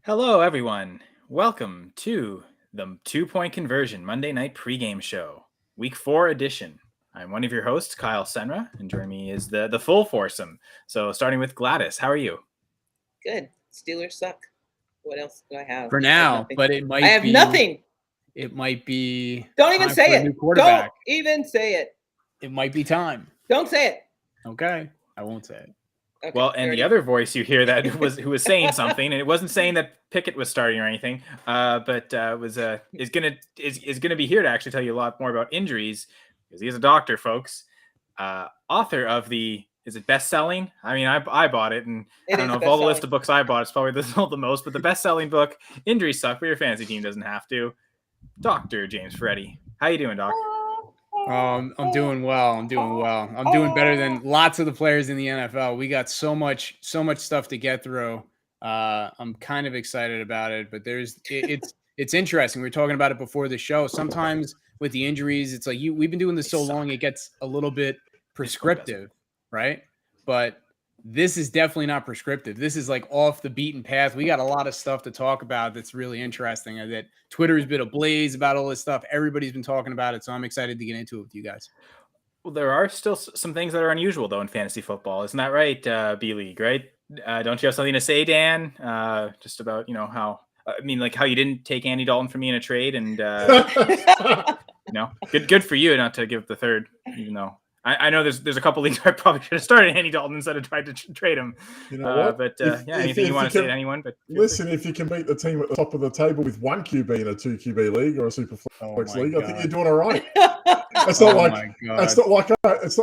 Hello, everyone. Welcome to the 2 Point Conversion Monday Night Pregame Show, Week 4 edition. I'm one of your hosts, Kyle Senra, and joining me is the full foursome. So, starting with Gladys, how are you? Good. Steelers suck. What else do I have? For now, but it might be. I have nothing. It might be. Don't even say it. Don't even say it. It might be time. Don't say it. Okay, I won't say it. Okay, well, and the other voice you hear that who was saying something, and it wasn't saying that Pickett was starting or anything, but is gonna be here to actually tell you a lot more about injuries because he's a doctor, folks. Author of is it best-selling? I mean, I bought it, and I don't know if all the list of books I bought, it's probably sold the most, but the best-selling book, Injuries Suck, but your fantasy team doesn't have to. Dr. James Freddy. How you doing, Doc? I'm doing well. I'm doing better than lots of the players in the NFL. We got so much stuff to get through. I'm kind of excited about it, but it's interesting. We were talking about it before the show. Sometimes with the injuries, it's like we've been doing this so long, it gets a little bit prescriptive, right? But this is definitely not prescriptive. This is like off the beaten path. We got a lot of stuff to talk about that's really interesting. That Twitter's been ablaze about all this stuff. Everybody's been talking about it, so I'm excited to get into it with you guys. Well, there are still some things that are unusual, though, in fantasy football. Isn't that right, B-League, right? Don't you have something to say, Dan? Just about, how you didn't take Andy Dalton from me in a trade, and, good for you not to give the third, even though I know there's a couple leagues where I probably should have started Andy Dalton instead of tried to trade him. You know what? Anything you want to say to anyone? But listen, if you can beat the team at the top of the table with one QB in a 2 QB league or a super flex league, I think you're doing all right. It's not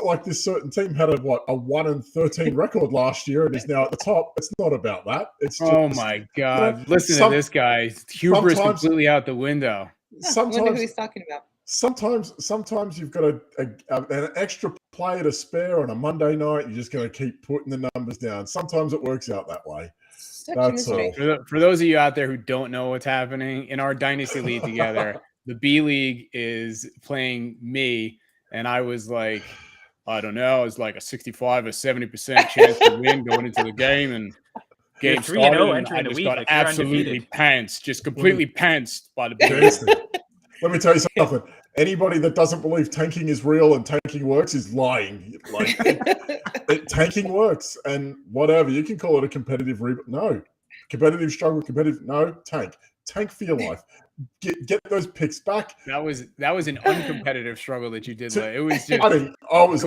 like this certain team had a 1-13 record last year and is now at the top. It's not about that. It's just, oh my God! Listen to this guy. Hubris completely out the window. I wonder who he's talking about. Sometimes you've got an extra player to spare on a Monday night. You're just going to keep putting the numbers down. Sometimes it works out that way. That's all. For those of you out there who don't know what's happening in our Dynasty League together, the B League is playing me, and I was like, I don't know, it's like a 65 or 70% chance to win going into the game, and game started, and I just got absolutely pantsed, just completely pantsed by the B. Let me tell you something. Anybody that doesn't believe tanking is real and tanking works is lying. Tanking works, and whatever. You can call it a competitive reboot. No. Competitive struggle, no, tank. Tank for your life. Get those picks back. That was an uncompetitive struggle that you did. It was just it was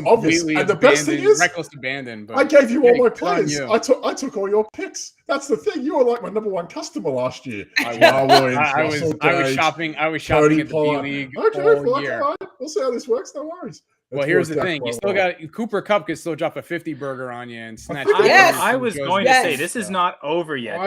obvious. And the best thing is reckless abandon. But I gave you all my players. I took all your picks. That's the thing. You were like my number one customer last year. I was shopping at the B League all year. All right. We'll see how this works. No worries. Well, here's the thing. You still got Cooper Kupp could still drop a 50 burger on you and snatch. I was going to say this is not over yet.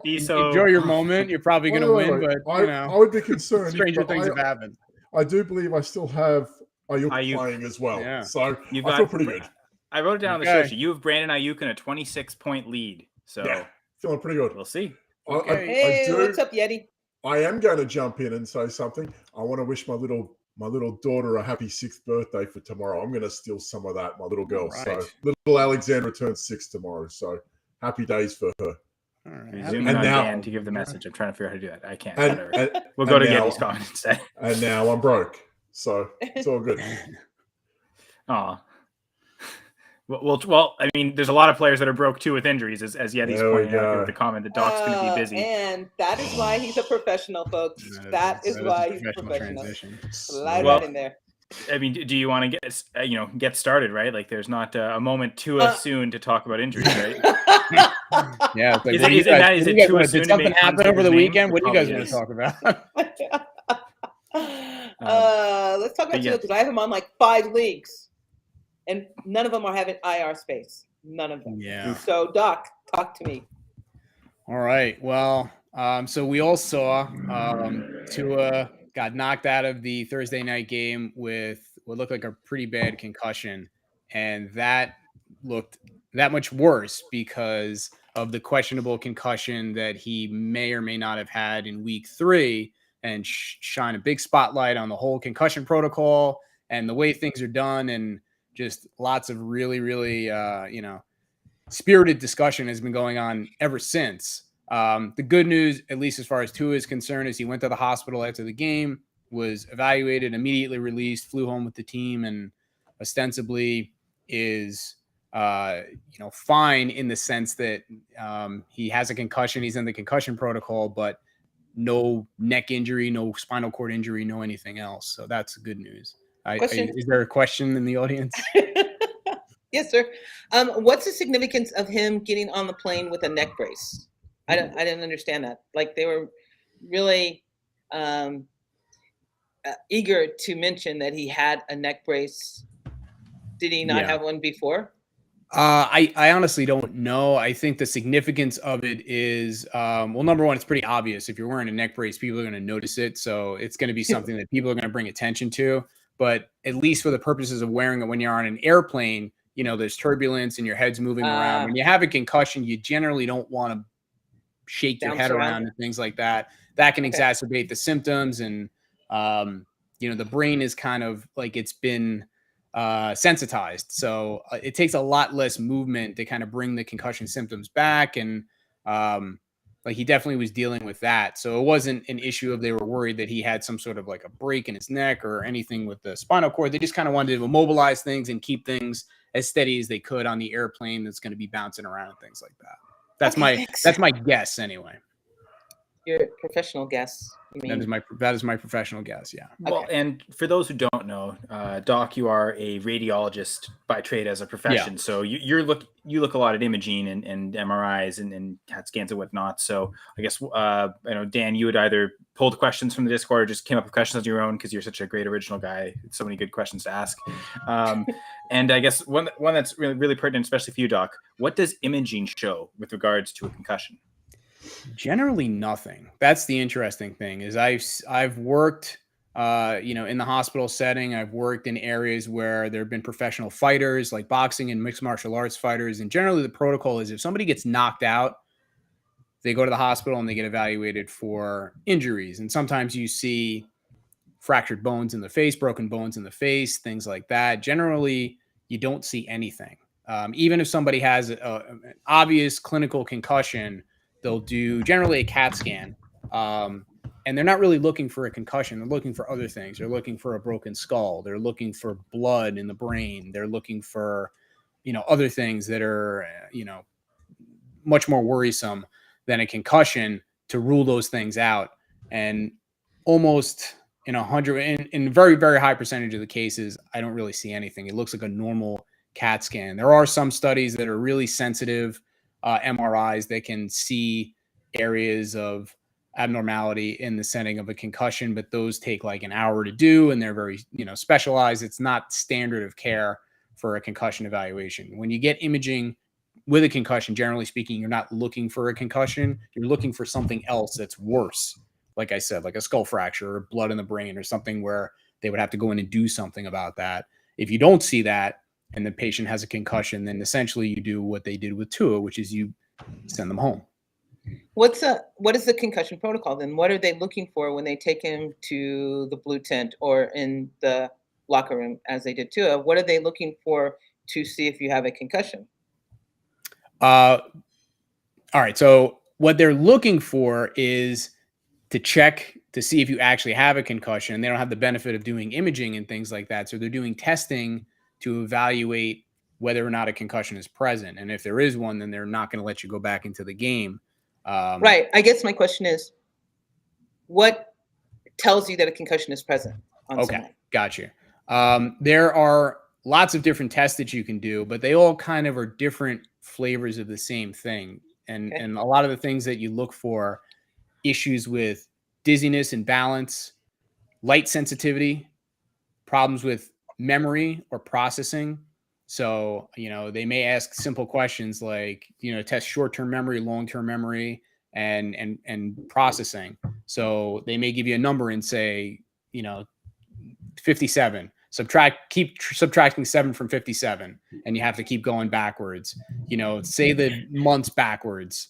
Enjoy your moment. You're probably going to win, but I would be concerned. Stranger things have happened. I do believe I still have Ayuk playing as well. Yeah. So I feel pretty good. I wrote it down on the show sheet. You have Brandon Ayuk in a 26-point lead. So feeling pretty good. We'll see. Hey, what's up, Yeti? I am going to jump in and say something. I want to wish my little daughter a happy 6th birthday for tomorrow. I'm going to steal some of that, my little girl. Right. So little Alexandra turns 6 tomorrow. So happy days for her. All right. Zoom in on Dan to give the message. I'm trying to figure out how to do that. I can't. We'll go to Getty's comment instead. And now I'm broke. So it's all good. Aw. Well, I mean, there's a lot of players that are broke too with injuries, as Yeti's pointing out with the comment that Doc's going to be busy. And that is why he's a professional, folks. That is why he's a professional. Slide that in there. I mean, do you want to get started, right? Like, there's not a moment too soon to talk about injuries, right? Yeah. Like, did something happen over the weekend? What do you guys want to talk about? Let's talk about Julio, because I have him on like 5 leagues. And none of them are having IR space. None of them. Yeah. So, Doc, talk to me. All right. Well, so we all saw Tua got knocked out of the Thursday night game with what looked like a pretty bad concussion. And that looked that much worse because of the questionable concussion that he may or may not have had in week 3, and shine a big spotlight on the whole concussion protocol and the way things are done, and just lots of really, really, spirited discussion has been going on ever since. The good news, at least as far as Tua is concerned, is he went to the hospital after the game, was evaluated, immediately released, flew home with the team, and ostensibly is fine in the sense that he has a concussion. He's in the concussion protocol, but no neck injury, no spinal cord injury, no anything else. So that's good news. Is there a question in the audience? Yes, sir. What's the significance of him getting on the plane with a neck brace? I didn't understand that. Like, they were really eager to mention that he had a neck brace. Did he not have one before? I honestly don't know. I think the significance of it is, number one, it's pretty obvious. If you're wearing a neck brace, people are going to notice it. So it's going to be something that people are going to bring attention to. But at least for the purposes of wearing it when you're on an airplane, there's turbulence and your head's moving around. When you have a concussion, you generally don't want to shake your head around and things like that. That can exacerbate the symptoms. And, the brain is kind of like it's been sensitized. So it takes a lot less movement to kind of bring the concussion symptoms back. And he definitely was dealing with that. So it wasn't an issue of they were worried that he had some sort of like a break in his neck or anything with the spinal cord. They just kind of wanted to immobilize things and keep things as steady as they could on the airplane that's going to be bouncing around and things like that. That's my guess anyway. Your professional guess. That is my professional guess. Yeah. Well, and for those who don't know, Doc, you are a radiologist by trade as a profession. Yeah. So you look a lot at imaging and MRIs and CAT scans and whatnot. So I guess Dan, you would either pull the questions from the Discord or just came up with questions on your own because you're such a great original guy. So many good questions to ask. And I guess one that's really, really pertinent, especially for you, Doc. What does imaging show with regards to a concussion? Generally nothing. That's the interesting thing is I've worked, in the hospital setting. I've worked in areas where there have been professional fighters like boxing and mixed martial arts fighters. And generally the protocol is if somebody gets knocked out, they go to the hospital and they get evaluated for injuries. And sometimes you see fractured bones in the face, broken bones in the face, things like that. Generally, you don't see anything. Even if somebody has an obvious clinical concussion, they'll do generally a CAT scan, and they're not really looking for a concussion. They're looking for other things. They're looking for a broken skull. They're looking for blood in the brain. They're looking for, other things that are, much more worrisome than a concussion to rule those things out. And almost in a very, very high percentage of the cases, I don't really see anything. It looks like a normal CAT scan. There are some studies that are really sensitive MRIs that can see areas of abnormality in the setting of a concussion, but those take like an hour to do and they're very, specialized. It's not standard of care for a concussion evaluation. When you get imaging with a concussion, generally speaking, you're not looking for a concussion. You're looking for something else that's worse. Like I said, like a skull fracture or blood in the brain or something where they would have to go in and do something about that. If you don't see that, and the patient has a concussion, then essentially you do what they did with Tua, which is you send them home. What is the concussion protocol then? What are they looking for when they take him to the blue tent or in the locker room as they did Tua? What are they looking for to see if you have a concussion? All right. So what they're looking for is to check to see if you actually have a concussion. They don't have the benefit of doing imaging and things like that. So they're doing testing to evaluate whether or not a concussion is present. And if there is one, then they're not going to let you go back into the game. Right. I guess my question is, what tells you that a concussion is present on someone? Gotcha. There are lots of different tests that you can do, but they all kind of are different flavors of the same thing. And a lot of the things that you look for, issues with dizziness and balance, light sensitivity, problems with memory or processing. So, they may ask simple questions like, test short-term memory, long-term memory, and processing. So they may give you a number and say, 57. Keep subtracting 7 from 57, and you have to keep going backwards. Say the months backwards.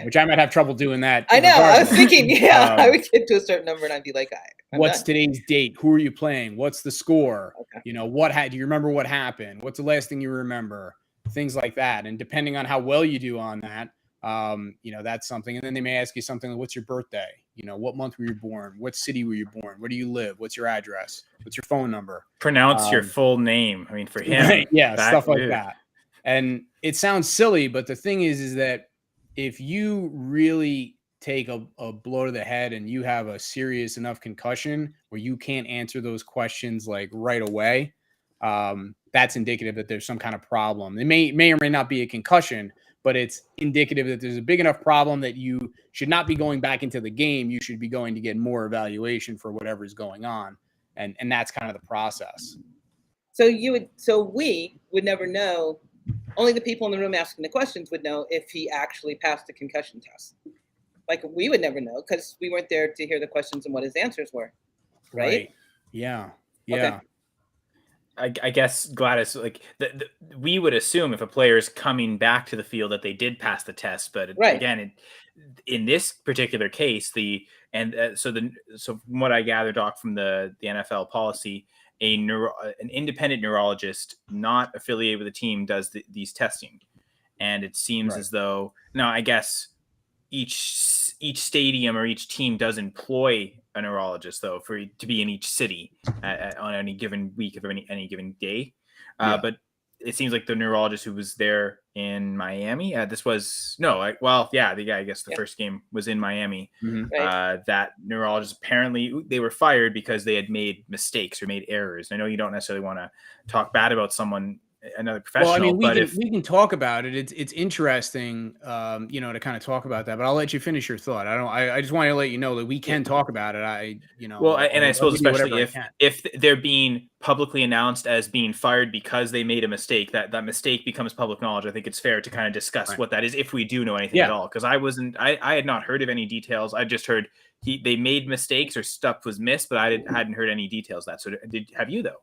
Which I might have trouble doing that. I know. I was thinking, I would get to a certain number and I'd be like, what's today's date? Who are you playing? What's the score? Do you remember what happened? What's the last thing you remember? Things like that. And depending on how well you do on that, That's something. And then they may ask you something like, what's your birthday? What month were you born? What city were you born? Where do you live? What's your address? What's your phone number? Pronounce your full name. I mean, for him, right, yeah, stuff like that. And it sounds silly, but the thing is that if you really take a blow to the head and you have a serious enough concussion where you can't answer those questions like right away, that's indicative that there's some kind of problem. It may or may not be a concussion, but it's indicative that there's a big enough problem that you should not be going back into the game. You should be going to get more evaluation for whatever's going on. And that's kind of the process. So we would never know. Only the people in the room asking the questions would know if he actually passed the concussion test. Like, we would never know because we weren't there to hear the questions and what his answers were. Right? Yeah. Okay. I guess, Gladys, like we would assume if a player is coming back to the field that they did pass the test, but again, in this particular case, so from what I gather, Doc, from the NFL policy, an independent neurologist not affiliated with the team does these testing, and it seems as though now I guess each stadium or each team does employ a neurologist though to be in each city on any given week of any given day. But it seems like the neurologist who was there in Miami, I guess the first game was in Miami. Right. That neurologist, apparently they were fired because they had made mistakes or made errors. I know you don't necessarily want to talk bad about another professional. Well, I mean, we can talk about it. It's interesting, to kind of talk about that. But I'll let you finish your thought. I just want to let you know that we can talk about it. I suppose especially if they're being publicly announced as being fired because they made a mistake, that mistake becomes public knowledge. I think it's fair to kind of discuss what that is if we do know anything at all. Because I had not heard of any details. I just heard they made mistakes or stuff was missed, but I hadn't heard any details of that. So have you though?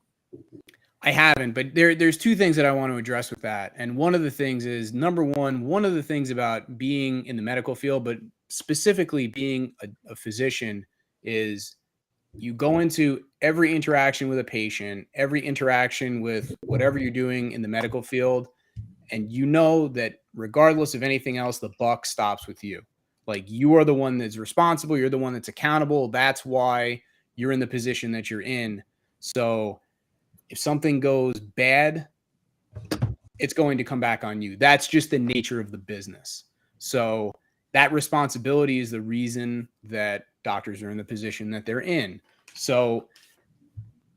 I haven't, but there's two things that I want to address with that. And one of the things is, number one of the things about being in the medical field, but specifically being a physician, is you go into every interaction with a patient, every interaction with whatever you're doing in the medical field, and you know that regardless of anything else, the buck stops with you. Like, you are the one that's responsible. You're the one that's accountable. That's why you're in the position that you're in. So if something goes bad, it's going to come back on you. That's just the nature of the business. So that responsibility is the reason that doctors are in the position that they're in. So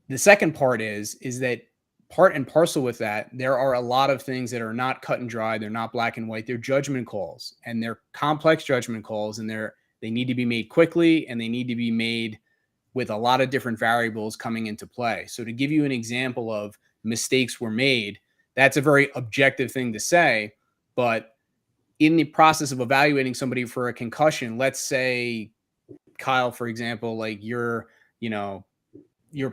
the second part is that part and parcel with that, there are a lot of things that are not cut and dry. They're not black and white. They're judgment calls, and they're complex judgment calls, and they need to be made quickly, and they need to be made with a lot of different variables coming into play. So to give you an example of mistakes were made, that's a very objective thing to say. But in the process of evaluating somebody for a concussion, let's say, Kyle, for example, like you're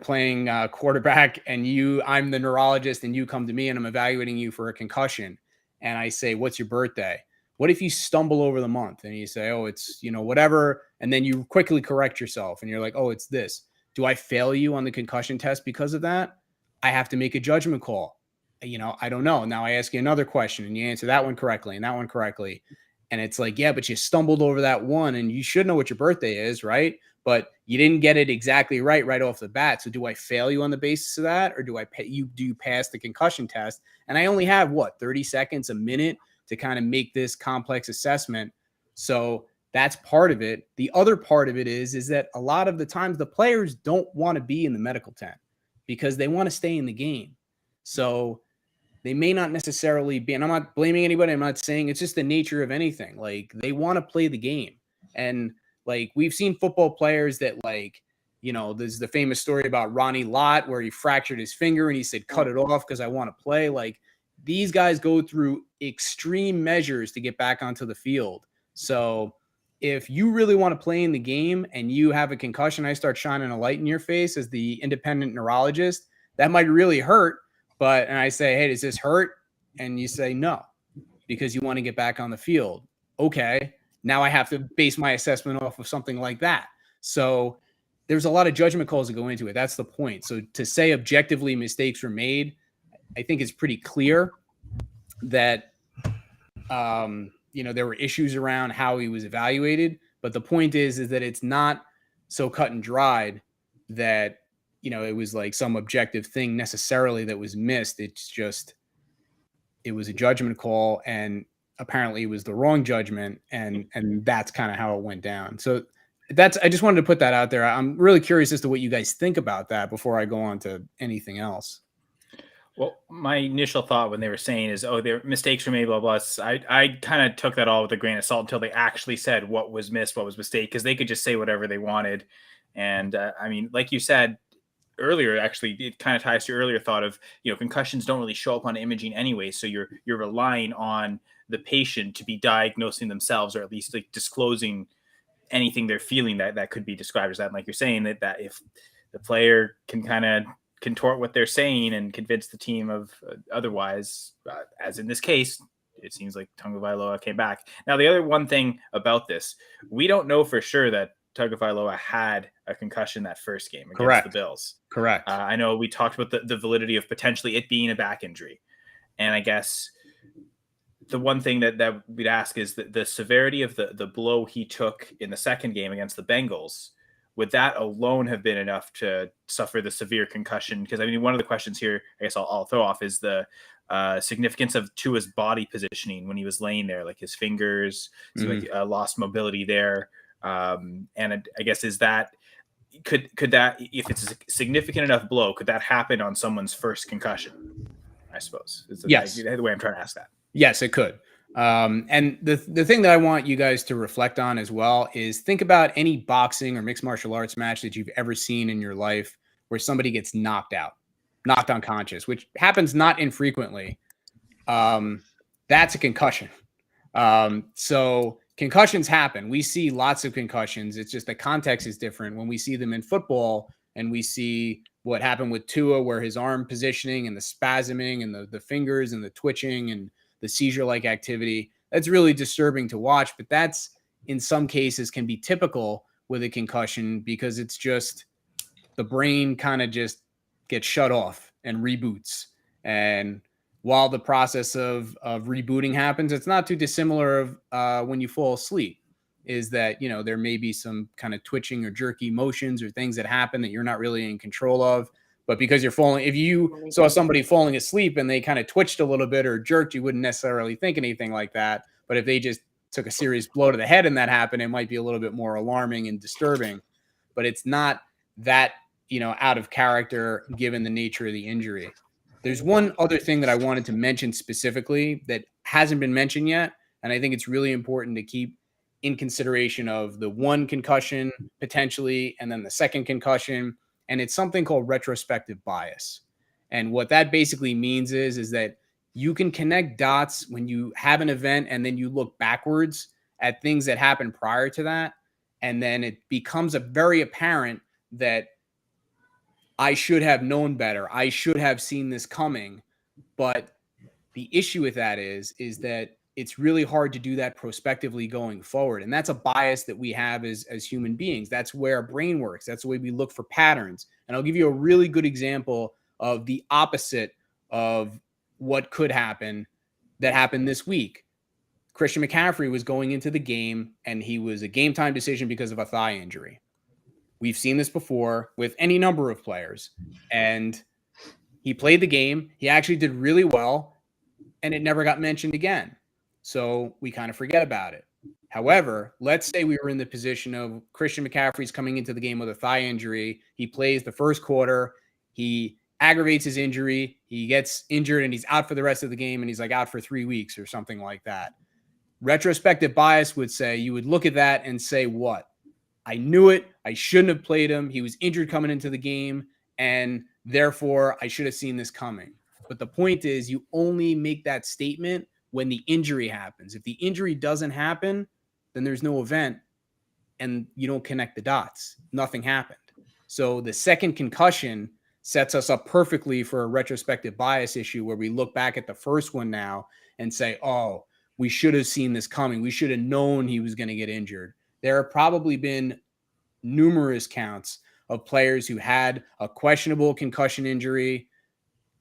playing quarterback and I'm the neurologist and you come to me and I'm evaluating you for a concussion. And I say, what's your birthday? What if you stumble over the month and you say, oh, it's, whatever. And then you quickly correct yourself and you're like, oh, it's this. Do I fail you on the concussion test because of that? I have to make a judgment call. I don't know. Now I ask you another question and you answer that one correctly and that one correctly. And it's like, yeah, but you stumbled over that one and you should know what your birthday is, right? But you didn't get it exactly right off the bat. So do I fail you on the basis of that? Or do you pass the concussion test? And I only have 30 seconds, a minute to kind of make this complex assessment. So that's part of it. The other part of it is that a lot of the times the players don't want to be in the medical tent because they want to stay in the game. So they may not necessarily be, and I'm not blaming anybody. I'm not saying, it's just the nature of anything. Like, they want to play the game. And like, we've seen football players that there's the famous story about Ronnie Lott where he fractured his finger and he said, cut it off because I want to play. Like, these guys go through extreme measures to get back onto the field. So if you really want to play in the game and you have a concussion, I start shining a light in your face as the independent neurologist, that might really hurt. And I say, hey, does this hurt? And you say no, because you want to get back on the field. Okay, now I have to base my assessment off of something like that. So there's a lot of judgment calls that go into it. That's the point. So to say objectively mistakes were made, I think it's pretty clear that there were issues around how he was evaluated. But the point is that it's not so cut and dried that, it was like some objective thing necessarily that was missed. It's just, it was a judgment call, and apparently it was the wrong judgment. And that's kind of how it went down. So I just wanted to put that out there. I'm really curious as to what you guys think about that before I go on to anything else. Well, my initial thought when they were saying is, their mistakes were made, blah, blah. I kind of took that all with a grain of salt until they actually said what was missed, what was mistake, because they could just say whatever they wanted. And I mean, like you said earlier, actually, it kind of ties to your earlier thought of, concussions don't really show up on imaging anyway. So you're relying on the patient to be diagnosing themselves, or at least like disclosing anything they're feeling that could be described as that. And like you're saying, that if the player can kind of contort what they're saying and convince the team of otherwise, as in this case, it seems like Tagovailoa came back. Now, the other one thing about this, we don't know for sure that Tagovailoa had a concussion that first game against the Bills. Correct. I know we talked about the validity of potentially it being a back injury. And I guess the one thing that we'd ask is the severity of the blow he took in the second game against the Bengals. Would that alone have been enough to suffer the severe concussion? Because I mean, one of the questions here, I guess I'll throw off, is the significance of Tua's body positioning when he was laying there, like his fingers, so like lost mobility there. And I guess could that, if it's a significant enough blow, could that happen on someone's first concussion? I suppose. Yes. The way I'm trying to ask that. Yes, it could. And the thing that I want you guys to reflect on as well is think about any boxing or mixed martial arts match that you've ever seen in your life where somebody gets knocked unconscious, which happens not infrequently. That's a concussion. So concussions happen. We see lots of concussions. It's just the context is different when we see them in football, and we see what happened with Tua, where his arm positioning and the spasming and the fingers and the twitching and the seizure-like activity. That's really disturbing to watch, but that's in some cases can be typical with a concussion because it's just the brain kind of just gets shut off and reboots. And while the process of rebooting happens, it's not too dissimilar of when you fall asleep, is that, there may be some kind of twitching or jerky motions or things that happen that you're not really in control of. But because you're falling, if you saw somebody falling asleep and they kind of twitched a little bit or jerked, you wouldn't necessarily think anything like that. But if they just took a serious blow to the head and that happened, it might be a little bit more alarming and disturbing. But it's not that, out of character given the nature of the injury. There's one other thing that I wanted to mention specifically that hasn't been mentioned yet. And I think it's really important to keep in consideration of the one concussion potentially, and then the second concussion. And it's something called retrospective bias. And what that basically means is that you can connect dots when you have an event and then you look backwards at things that happened prior to that. And then it becomes very apparent that I should have known better. I should have seen this coming. But the issue with that is that it's really hard to do that prospectively going forward. And that's a bias that we have as human beings. That's where our brain works. That's the way we look for patterns. And I'll give you a really good example of the opposite of what could happen that happened this week. Christian McCaffrey was going into the game and he was a game time decision because of a thigh injury. We've seen this before with any number of players. And he played the game. He actually did really well, and it never got mentioned again. So we kind of forget about it. However, let's say we were in the position of Christian McCaffrey's coming into the game with a thigh injury. He plays the first quarter. He aggravates his injury. He gets injured and he's out for the rest of the game, and he's like out for 3 weeks or something like that. Retrospective bias would say, you would look at that and say, what? I knew it. I shouldn't have played him. He was injured coming into the game, and therefore I should have seen this coming. But the point is, you only make that statement when the injury happens. If the injury doesn't happen, then there's no event and you don't connect the dots. Nothing happened. So the second concussion sets us up perfectly for a retrospective bias issue where we look back at the first one now and say, oh, we should have seen this coming. We should have known he was going to get injured. There have probably been numerous counts of players who had a questionable concussion injury,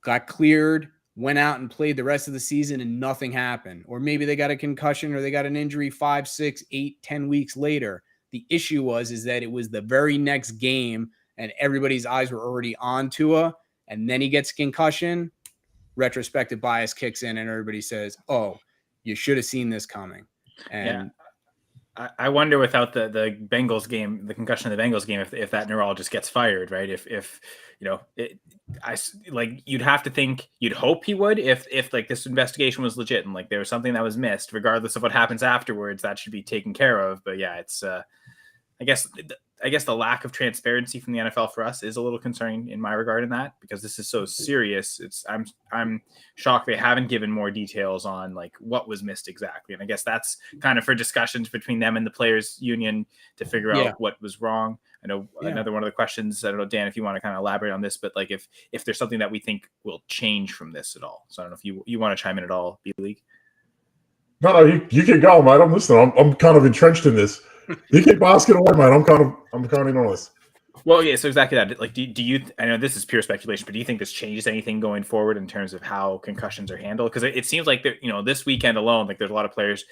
got cleared, went out and played the rest of the season and nothing happened. Or maybe they got a concussion or they got an injury 5, 6, 8, 10 weeks later. The issue is that it was the very next game and everybody's eyes were already on Tua, and then he gets a concussion. Retrospective bias kicks in and everybody says, oh, you should have seen this coming. And I wonder without the Bengals game, the concussion of the Bengals game, if that neurologist gets fired, right? If you'd have to think, you'd hope he would, if like this investigation was legit and like there was something that was missed, regardless of what happens afterwards, that should be taken care of. But yeah, it's I guess the lack of transparency from the NFL for us is a little concerning in my regard in that, because this is so serious. I'm shocked they haven't given more details on like what was missed exactly. And I guess that's kind of for discussions between them and the players union to figure out what was wrong. I know another one of the questions, I don't know, Dan, if you want to kind of elaborate on this, but like if there's something that we think will change from this at all. So I don't know if you want to chime in at all, B-League. No, you can go, mate. I'm listening. I'm kind of entrenched in this. You keep asking away, mate. I'm kind of in on this. Well, yeah, so exactly that. Like, do you? I know this is pure speculation, but do you think this changes anything going forward in terms of how concussions are handled? Because it seems like this weekend alone, like there's a lot of players,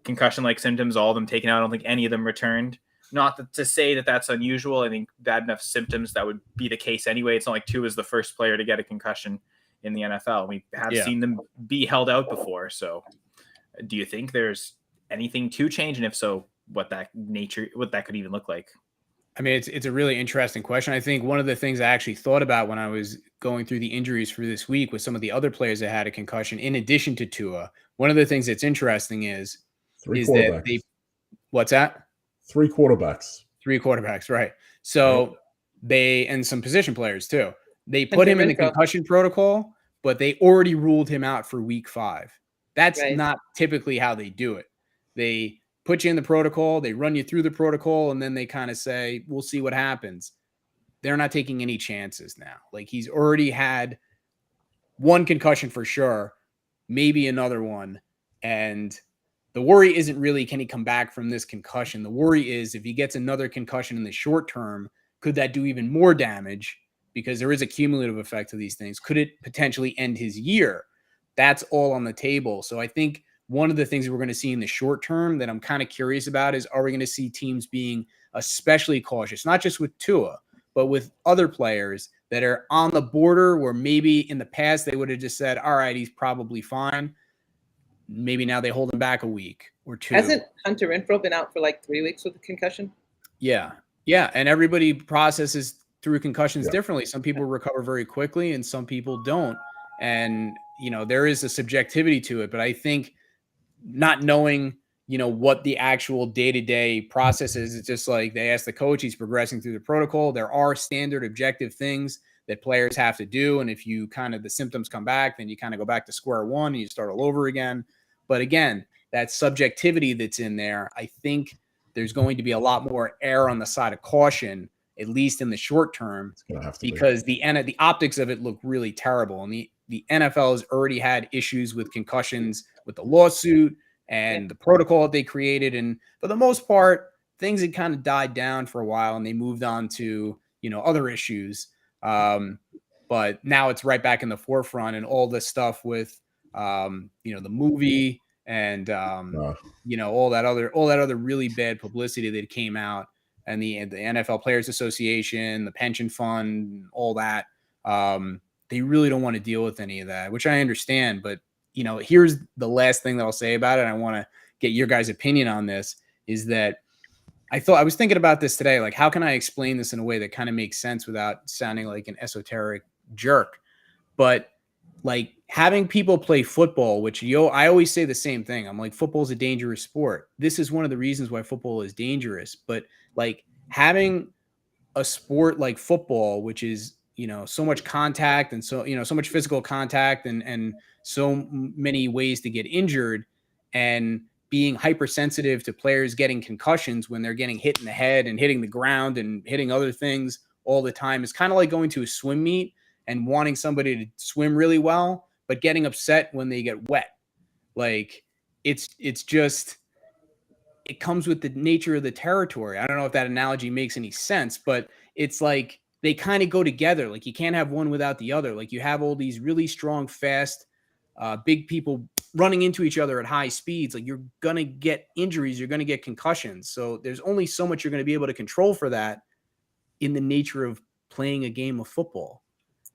concussion-like symptoms, all of them taken out. I don't think any of them returned. Not to say that that's unusual. I think bad enough symptoms that would be the case anyway. It's not like Tua is the first player to get a concussion in the NFL. We have seen them be held out before. So, do you think there's anything to change, and if so, what that could even look like? I mean, it's a really interesting question. I think one of the things I actually thought about when I was going through the injuries for this week with some of the other players that had a concussion, in addition to Tua, one of the things that's interesting is that they, what's that? 3 quarterbacks. 3 quarterbacks, right. So and some position players too. They put him in the concussion protocol, but they already ruled him out for week 5. That's not typically how they do it. They put you in the protocol, they run you through the protocol, and then they kind of say, we'll see what happens. They're not taking any chances now. Like, he's already had 1 concussion for sure, maybe another one. And the worry isn't really, can he come back from this concussion? The worry is if he gets another concussion in the short term, could that do even more damage? Because there is a cumulative effect to these things. Could it potentially end his year? That's all on the table. So I think one of the things that we're going to see in the short term that I'm kind of curious about is, are we going to see teams being especially cautious, not just with Tua, but with other players that are on the border where maybe in the past they would have just said, all right, he's probably fine. Maybe now they hold him back a week or 2. Hasn't Hunter Renfrow been out for like 3 weeks with a concussion? Yeah. Yeah. And everybody processes through concussions differently. Some people recover very quickly and some people don't. And, there is a subjectivity to it, but I think not knowing, what the actual day-to-day process is, it's just like they ask the coach, he's progressing through the protocol. There are standard objective things that players have to do. And if the symptoms come back, then you kind of go back to square one and you start all over again. But again, that subjectivity that's in there, I think there's going to be a lot more err on the side of caution, at least in the short term, because the optics of it look really terrible. And the NFL has already had issues with concussions with the lawsuit and the protocol that they created. And for the most part, things had kind of died down for a while and they moved on to, other issues. But now it's right back in the forefront, and all this stuff with, the movie and, all that other really bad publicity that came out, and the NFL Players Association, the pension fund, all that. They really don't want to deal with any of that, which I understand. But, here's the last thing that I'll say about it. I want to get your guys' opinion on this, is that I was thinking about this today. Like, how can I explain this in a way that kind of makes sense without sounding like an esoteric jerk? But like, having people play football, which I always say the same thing. I'm like, football is a dangerous sport. This is one of the reasons why football is dangerous. But like, having a sport like football, which is, so much contact and so much physical contact and so many ways to get injured, and being hypersensitive to players getting concussions when they're getting hit in the head and hitting the ground and hitting other things all the time, is kind of like going to a swim meet and wanting somebody to swim really well, but getting upset when they get wet. Like, it's just, it comes with the nature of the territory. I don't know if that analogy makes any sense, but it's like they kind of go together. Like you can't have one without the other. Like you have all these really strong, fast, big people running into each other at high speeds. Like you're going to get injuries. You're going to get concussions. So there's only so much you're going to be able to control for that in the nature of playing a game of football.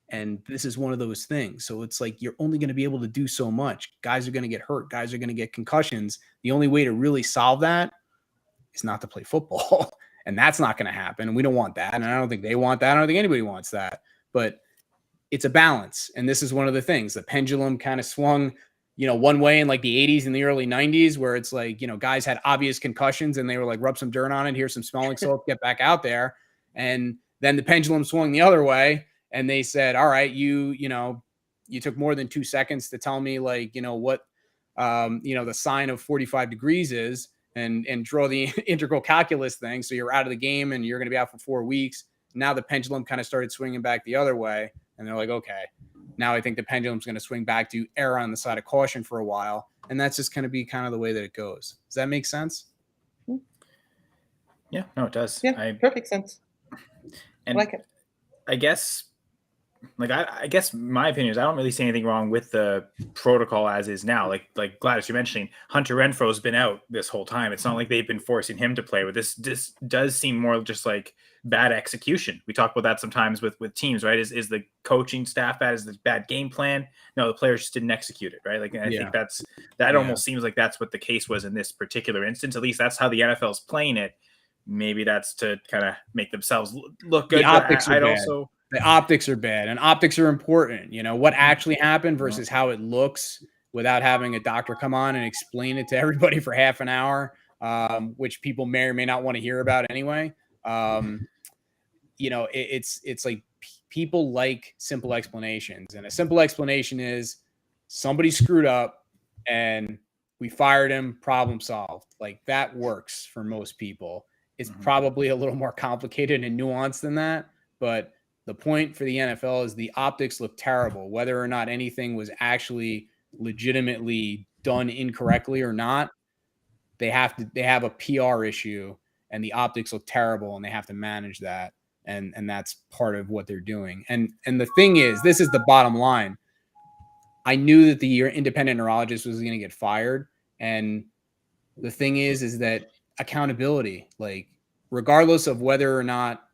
And this is one of those things. So it's like you're only going to be able to do so much. Guys are going to get hurt. Guys are going to get concussions. The only way to really solve that is not to play football. And that's not going to happen. And we don't want that. And I don't think they want that. I don't think anybody wants that. But it's a balance. And this is one of the things. The pendulum kind of swung, one way in like the 80s and the early 90s, where it's like, guys had obvious concussions and they were like, rub some dirt on it. Here's some smelling salt, get back out there. And then the pendulum swung the other way. And they said, all right, you took more than 2 seconds to tell me like, what, the sign of 45 degrees is and draw the integral calculus thing. So you're out of the game and you're going to be out for 4 weeks. Now the pendulum kind of started swinging back the other way. And they're like, okay, now I think the pendulum's going to swing back to err on the side of caution for a while. And that's just going to be kind of the way that it goes. Does that make sense? Yeah, no, it does. Yeah, perfect sense. And I like it. I guess my opinion is I don't really see anything wrong with the protocol as is now. Like Gladys, you're mentioning Hunter Renfro's been out this whole time. It's not like they've been forcing him to play with this. This does seem more just like bad execution. We talk about that sometimes with teams, right? Is the coaching staff bad? Is the bad game plan? No, the players just didn't execute it, right? Like, and I think that almost seems like that's what the case was in this particular instance. At least that's how the NFL is playing it. Maybe that's to kind of make themselves look good. The optics are bad. The optics are bad, and optics are important. What actually happened versus how it looks without having a doctor come on and explain it to everybody for half an hour, which people may or may not want to hear about anyway. It's like people like simple explanations, and a simple explanation is somebody screwed up and we fired him, problem solved. Like that works for most people. It's probably a little more complicated and nuanced than that, but the point for the NFL is the optics look terrible, whether or not anything was actually legitimately done incorrectly or not. They have a PR issue and the optics look terrible and they have to manage that. And that's part of what they're doing. And the thing is, this is the bottom line. I knew that the independent neurologist was going to get fired. And the thing is that accountability, like regardless of whether or not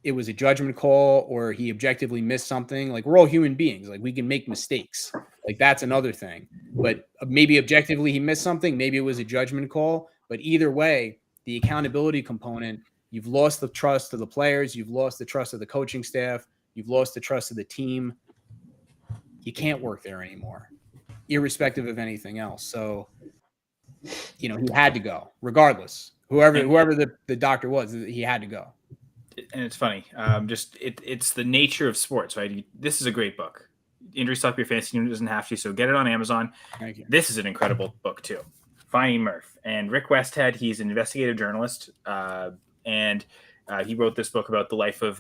it was a judgment call or he objectively missed something, like we're all human beings. Like we can make mistakes. Like that's another thing, but maybe objectively he missed something. Maybe it was a judgment call, but either way, the accountability component, you've lost the trust of the players. You've lost the trust of the coaching staff. You've lost the trust of the team. You can't work there anymore, irrespective of anything else. So, he had to go regardless, whoever the doctor was, he had to go. And it's funny. It's the nature of sports, right? This is a great book. Injury Stop Your Fantasy Team doesn't have to, so get it on Amazon. Thank you. This is an incredible book too. Finding Murph and Rick Westhead. He's an investigative journalist, and he wrote this book about the life of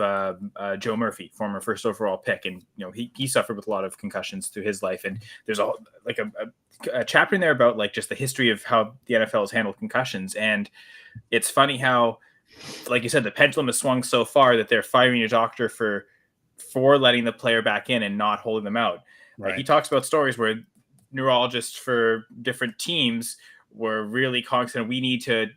Joe Murphy, former first overall pick, and he suffered with a lot of concussions through his life. And there's a chapter in there about like just the history of how the NFL has handled concussions. And it's funny how, like you said, the pendulum has swung so far that they're firing a doctor for letting the player back in and not holding them out. Right. Like he talks about stories where neurologists for different teams were really cognizant we need to,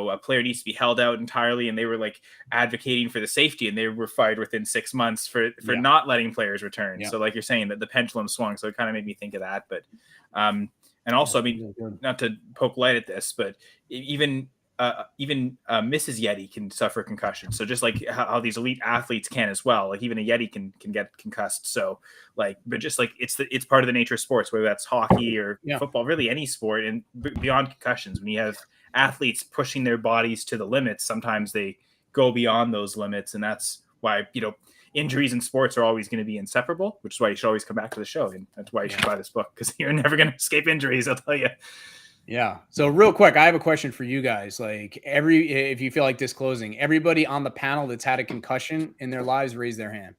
a player needs to be held out entirely, and they were like advocating for the safety, and they were fired within 6 months for not letting players return. Yeah. So like you're saying that the pendulum swung, so it kind of made me think of that. But and also, I mean, not to poke light at this, but even Mrs. Yeti can suffer concussion. So just like how these elite athletes can as well, like even a Yeti can get concussed. So like, but just like it's part of the nature of sports, whether that's hockey or football, really any sport, and beyond concussions, when you have athletes pushing their bodies to the limits, sometimes they go beyond those limits. And that's why, injuries in sports are always going to be inseparable, which is why you should always come back to the show. And that's why you should buy this book, because you're never going to escape injuries, I'll tell you. Yeah. So real quick, I have a question for you guys. Like if you feel like disclosing, everybody on the panel that's had a concussion in their lives, raise their hand.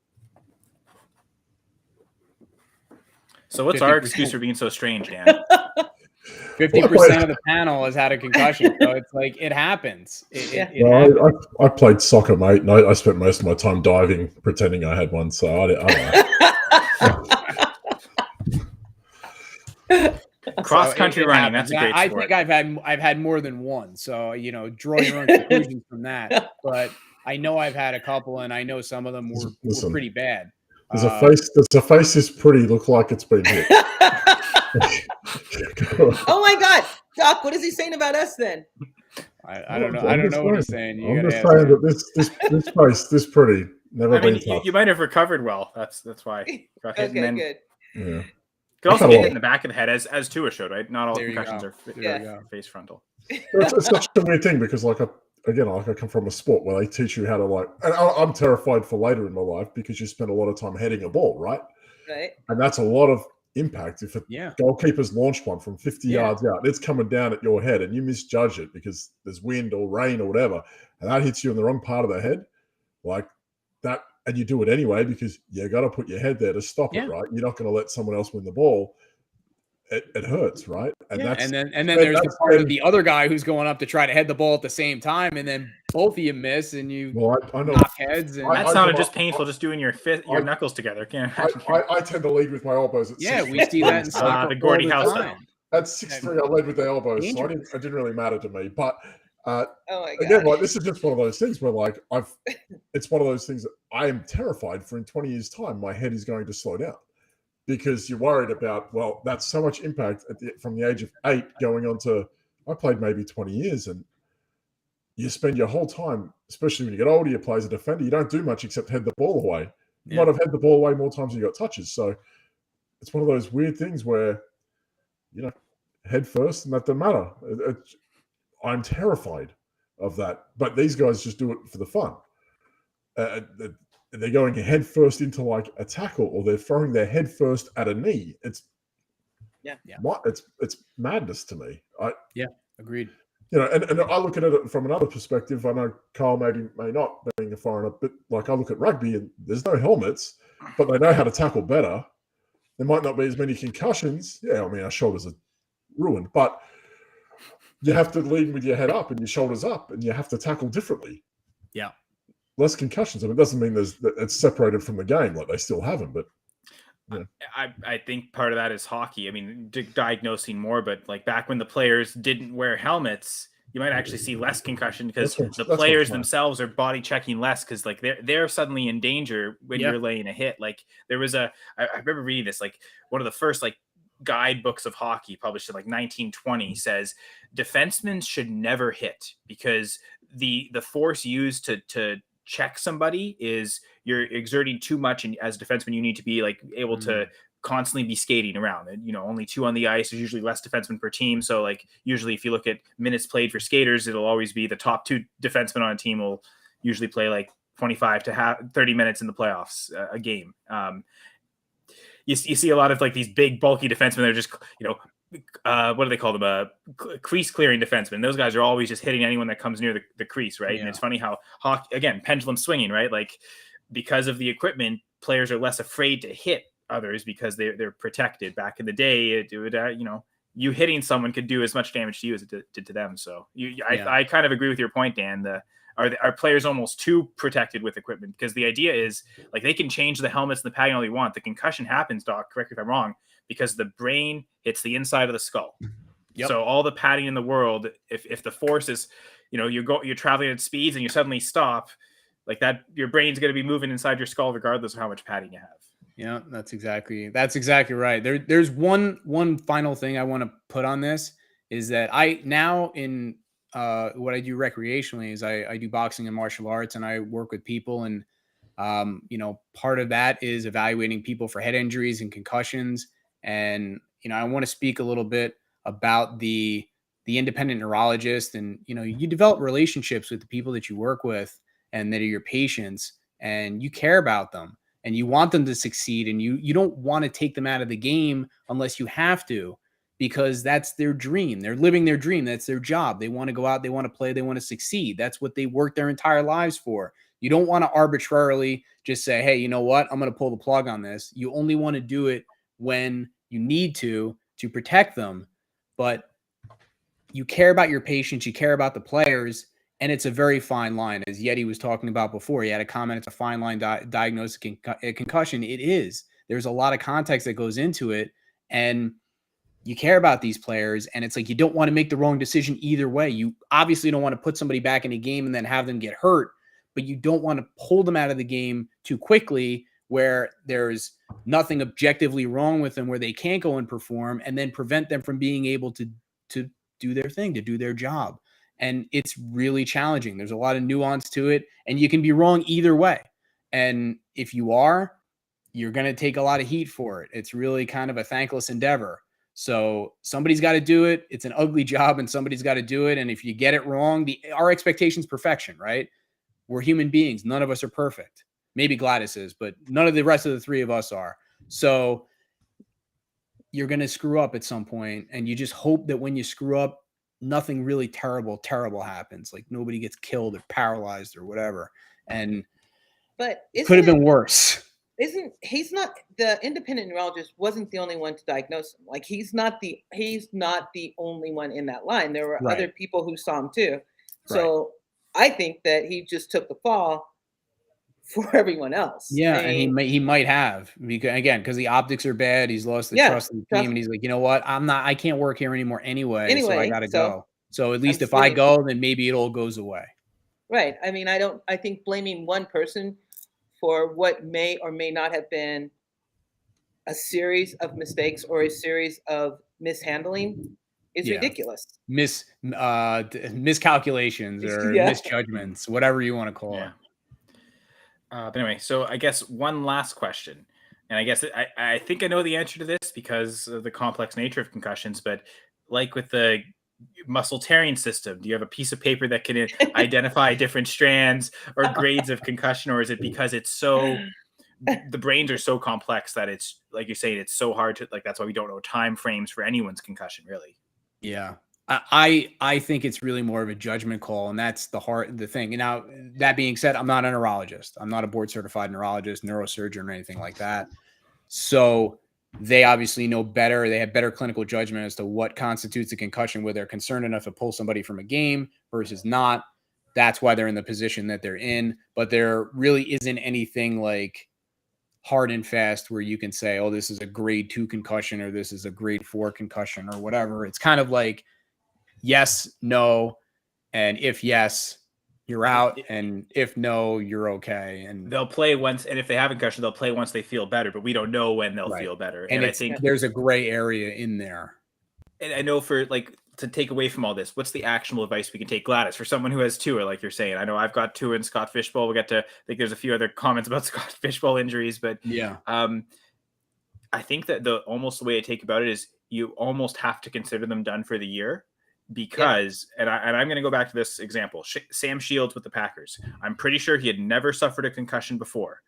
So what's 50%. Our excuse for being so strange, Dan? 50% of the panel has had a concussion, so it's like it happens. It Well, happens. I played soccer, mate, and I spent most of my time diving, pretending I had one. So I don't know. Cross country it running, happens. that's a great I sport. think I've had more than one. So draw your own conclusions from that. But I know I've had a couple, and I know some of them were pretty bad. There's a face. There's a face is pretty. Look like it's been hit. Oh my God, Doc! What is he saying about us then? I don't know. I don't know what he's saying. I'm just saying that this face, this pretty, never been touched. You might have recovered well. That's why. Okay, good. Yeah. Could also get hit in the back of the head, as Tua showed, right? Not all concussions are face frontal. It's such a weird thing because, I come from a sport where they teach you how to and I'm terrified for later in my life because you spend a lot of time heading a ball, right? Right. And that's a lot of impact. If a goalkeeper's launched one from 50 yards out, it's coming down at your head and you misjudge it because there's wind or rain or whatever, and that hits you in the wrong part of the head, like that, and you do it anyway because you got to put your head there to stop it, right? You're not going to let someone else win the ball. It hurts, right? And then there's the part of the other guy who's going up to try to head the ball at the same time, and then both of you miss, and you knock heads. And that sounded just painful, just doing your knuckles together. I tend to lead with my elbows. At we see that in soccer. The Gordie House. At 6'3", I led with the elbows, so it didn't really matter to me. But oh my God. again, this is just one of those things where it's one of those things that I am terrified for in 20 years' time. My head is going to slow down. Because you're worried about, that's so much impact from the age of 8 going on to, I played maybe 20 years, and you spend your whole time, especially when you get older, you play as a defender, you don't do much except head the ball away. You might have had the ball away more times than you got touches. So it's one of those weird things where, head first, and that doesn't matter. I'm terrified of that. But these guys just do it for the fun. They're going head first into a tackle, or they're throwing their head first at a knee. It's madness to me. Agreed. And I look at it from another perspective. I know Kyle may not, being a foreigner, but I look at rugby and there's no helmets, but they know how to tackle better. There might not be as many concussions. Yeah, I mean, our shoulders are ruined, but you have to lead with your head up and your shoulders up, and you have to tackle differently. Yeah. Less concussions. I mean, it doesn't mean it's separated from the game, like they still have them, but I think part of that is hockey. I mean, diagnosing more, but back when the players didn't wear helmets, you might actually see less concussion because the players themselves are body checking less because they're suddenly in danger when you're laying a hit. There was I remember reading this, one of the first guidebooks of hockey published in 1920 says defensemen should never hit because the force used to check somebody is you're exerting too much, and as a defenseman you need to be able to constantly be skating around, and only 2 on the ice. There's usually less defensemen per team, so usually if you look at minutes played for skaters, it'll always be the top 2 defensemen on a team will usually play 25 to 30 minutes in the playoffs a game. You see a lot of these big bulky defensemen that are just what do they call them? Crease clearing defensemen. Those guys are always just hitting anyone that comes near the crease, right? Yeah. And it's funny how hockey, again, pendulum swinging, right? Because of the equipment, players are less afraid to hit others because they're protected. Back in the day, you hitting someone could do as much damage to you as it did to them. So I kind of agree with your point, Dan. Are players almost too protected with equipment? Because the idea is they can change the helmets and the padding all they want. The concussion happens, Doc, correct me if I'm wrong, because the brain hits the inside of the skull. Yep. So all the padding in the world, if the force is, you're traveling at speeds and you suddenly stop, that, your brain's going to be moving inside your skull regardless of how much padding you have. Yeah, that's exactly right. There's one final thing I want to put on this is that I now in what I do recreationally is I do boxing and martial arts, and I work with people, and part of that is evaluating people for head injuries and concussions. And I want to speak a little bit about the independent neurologist, and you develop relationships with the people that you work with and that are your patients, and you care about them and you want them to succeed, and you don't want to take them out of the game unless you have to, because that's their dream. They're living their dream. That's their job. They want to go out, they want to play, they want to succeed. That's what they work their entire lives for. You don't want to arbitrarily just say, hey, you know what? I'm going to pull the plug on this. You only want to do it when you need to protect them. but you care about your patients, you care about the players, and it's a very fine line. As Yeti was talking about before, he had a comment, it's a fine line diagnosis a concussion. It is. There's a lot of context that goes into it, and you care about these players, and it's like you don't want to make the wrong decision either way. You obviously don't want to put somebody back in a game and then have them get hurt, but you don't want to pull them out of the game too quickly where there's nothing objectively wrong with them, where they can't go and perform, and then prevent them from being able to do their thing, to do their job. And it's really challenging. There's a lot of nuance to it, and you can be wrong either way. And if you are, you're going to take a lot of heat for it. It's really kind of a thankless endeavor. So somebody's got to do it. It's an ugly job, and somebody's got to do it. And if you get it wrong, our expectation is perfection, right? We're human beings. None of us are perfect. Maybe Gladys is, but none of the rest of the three of us are. So you're going to screw up at some point, and you just hope that when you screw up, nothing really terrible happens. Like nobody gets killed or paralyzed or whatever. And but it could have been worse. He's not, the independent neurologist wasn't the only one to diagnose him. Like he's not the only one in that line. There were other people who saw him too. So I think that he just took the fall for everyone else. Yeah, and he might have, because the optics are bad. He's lost the trust of the team, and he's like, you know what? I can't work here anymore anyway, so I got to go. So at least if I go, then maybe it all goes away. Right. I mean, I think blaming one person for what may or may not have been a series of mistakes or a series of mishandling is ridiculous. Miscalculations or misjudgments, whatever you want to call it. But anyway, so I guess one last question, and I guess I think I know the answer to this because of the complex nature of concussions, but like with the muscle tearing system, do you have a piece of paper that can identify different strands or grades of concussion, or is it because it's so the brains are so complex that it's, like you're saying, it's so hard to, like, that's why we don't know time frames for anyone's concussion, really? Yeah. I think it's really more of a judgment call, and that's the thing. And now, that being said, I'm not a neurologist. I'm not a board certified neurologist, neurosurgeon, or anything like that. So they obviously know better. They have better clinical judgment as to what constitutes a concussion, where they're concerned enough to pull somebody from a game versus not. That's why they're in the position that they're in. But there really isn't anything like hard and fast where you can say, oh, this is a grade 2 concussion or this is a grade 4 concussion or whatever. It's kind of like yes, no, and if yes, you're out, and if no, you're okay. And they'll play once, and if they have a concussion, they'll play once they feel better, but we don't know when they'll feel better. And I think there's a gray area in there. And I know, for like, to take away from all this, what's the actionable advice we can take, Gladys, for someone who has Tua, like you're saying? I know I've got Tua and Scott Fishbowl. We'll get to, I think there's a few other comments about Scott Fishbowl injuries, but I think that the way I take about it is you almost have to consider them done for the year. Because, and I'm going to go back to this example, Sam Shields with the Packers. I'm pretty sure he had never suffered a concussion before.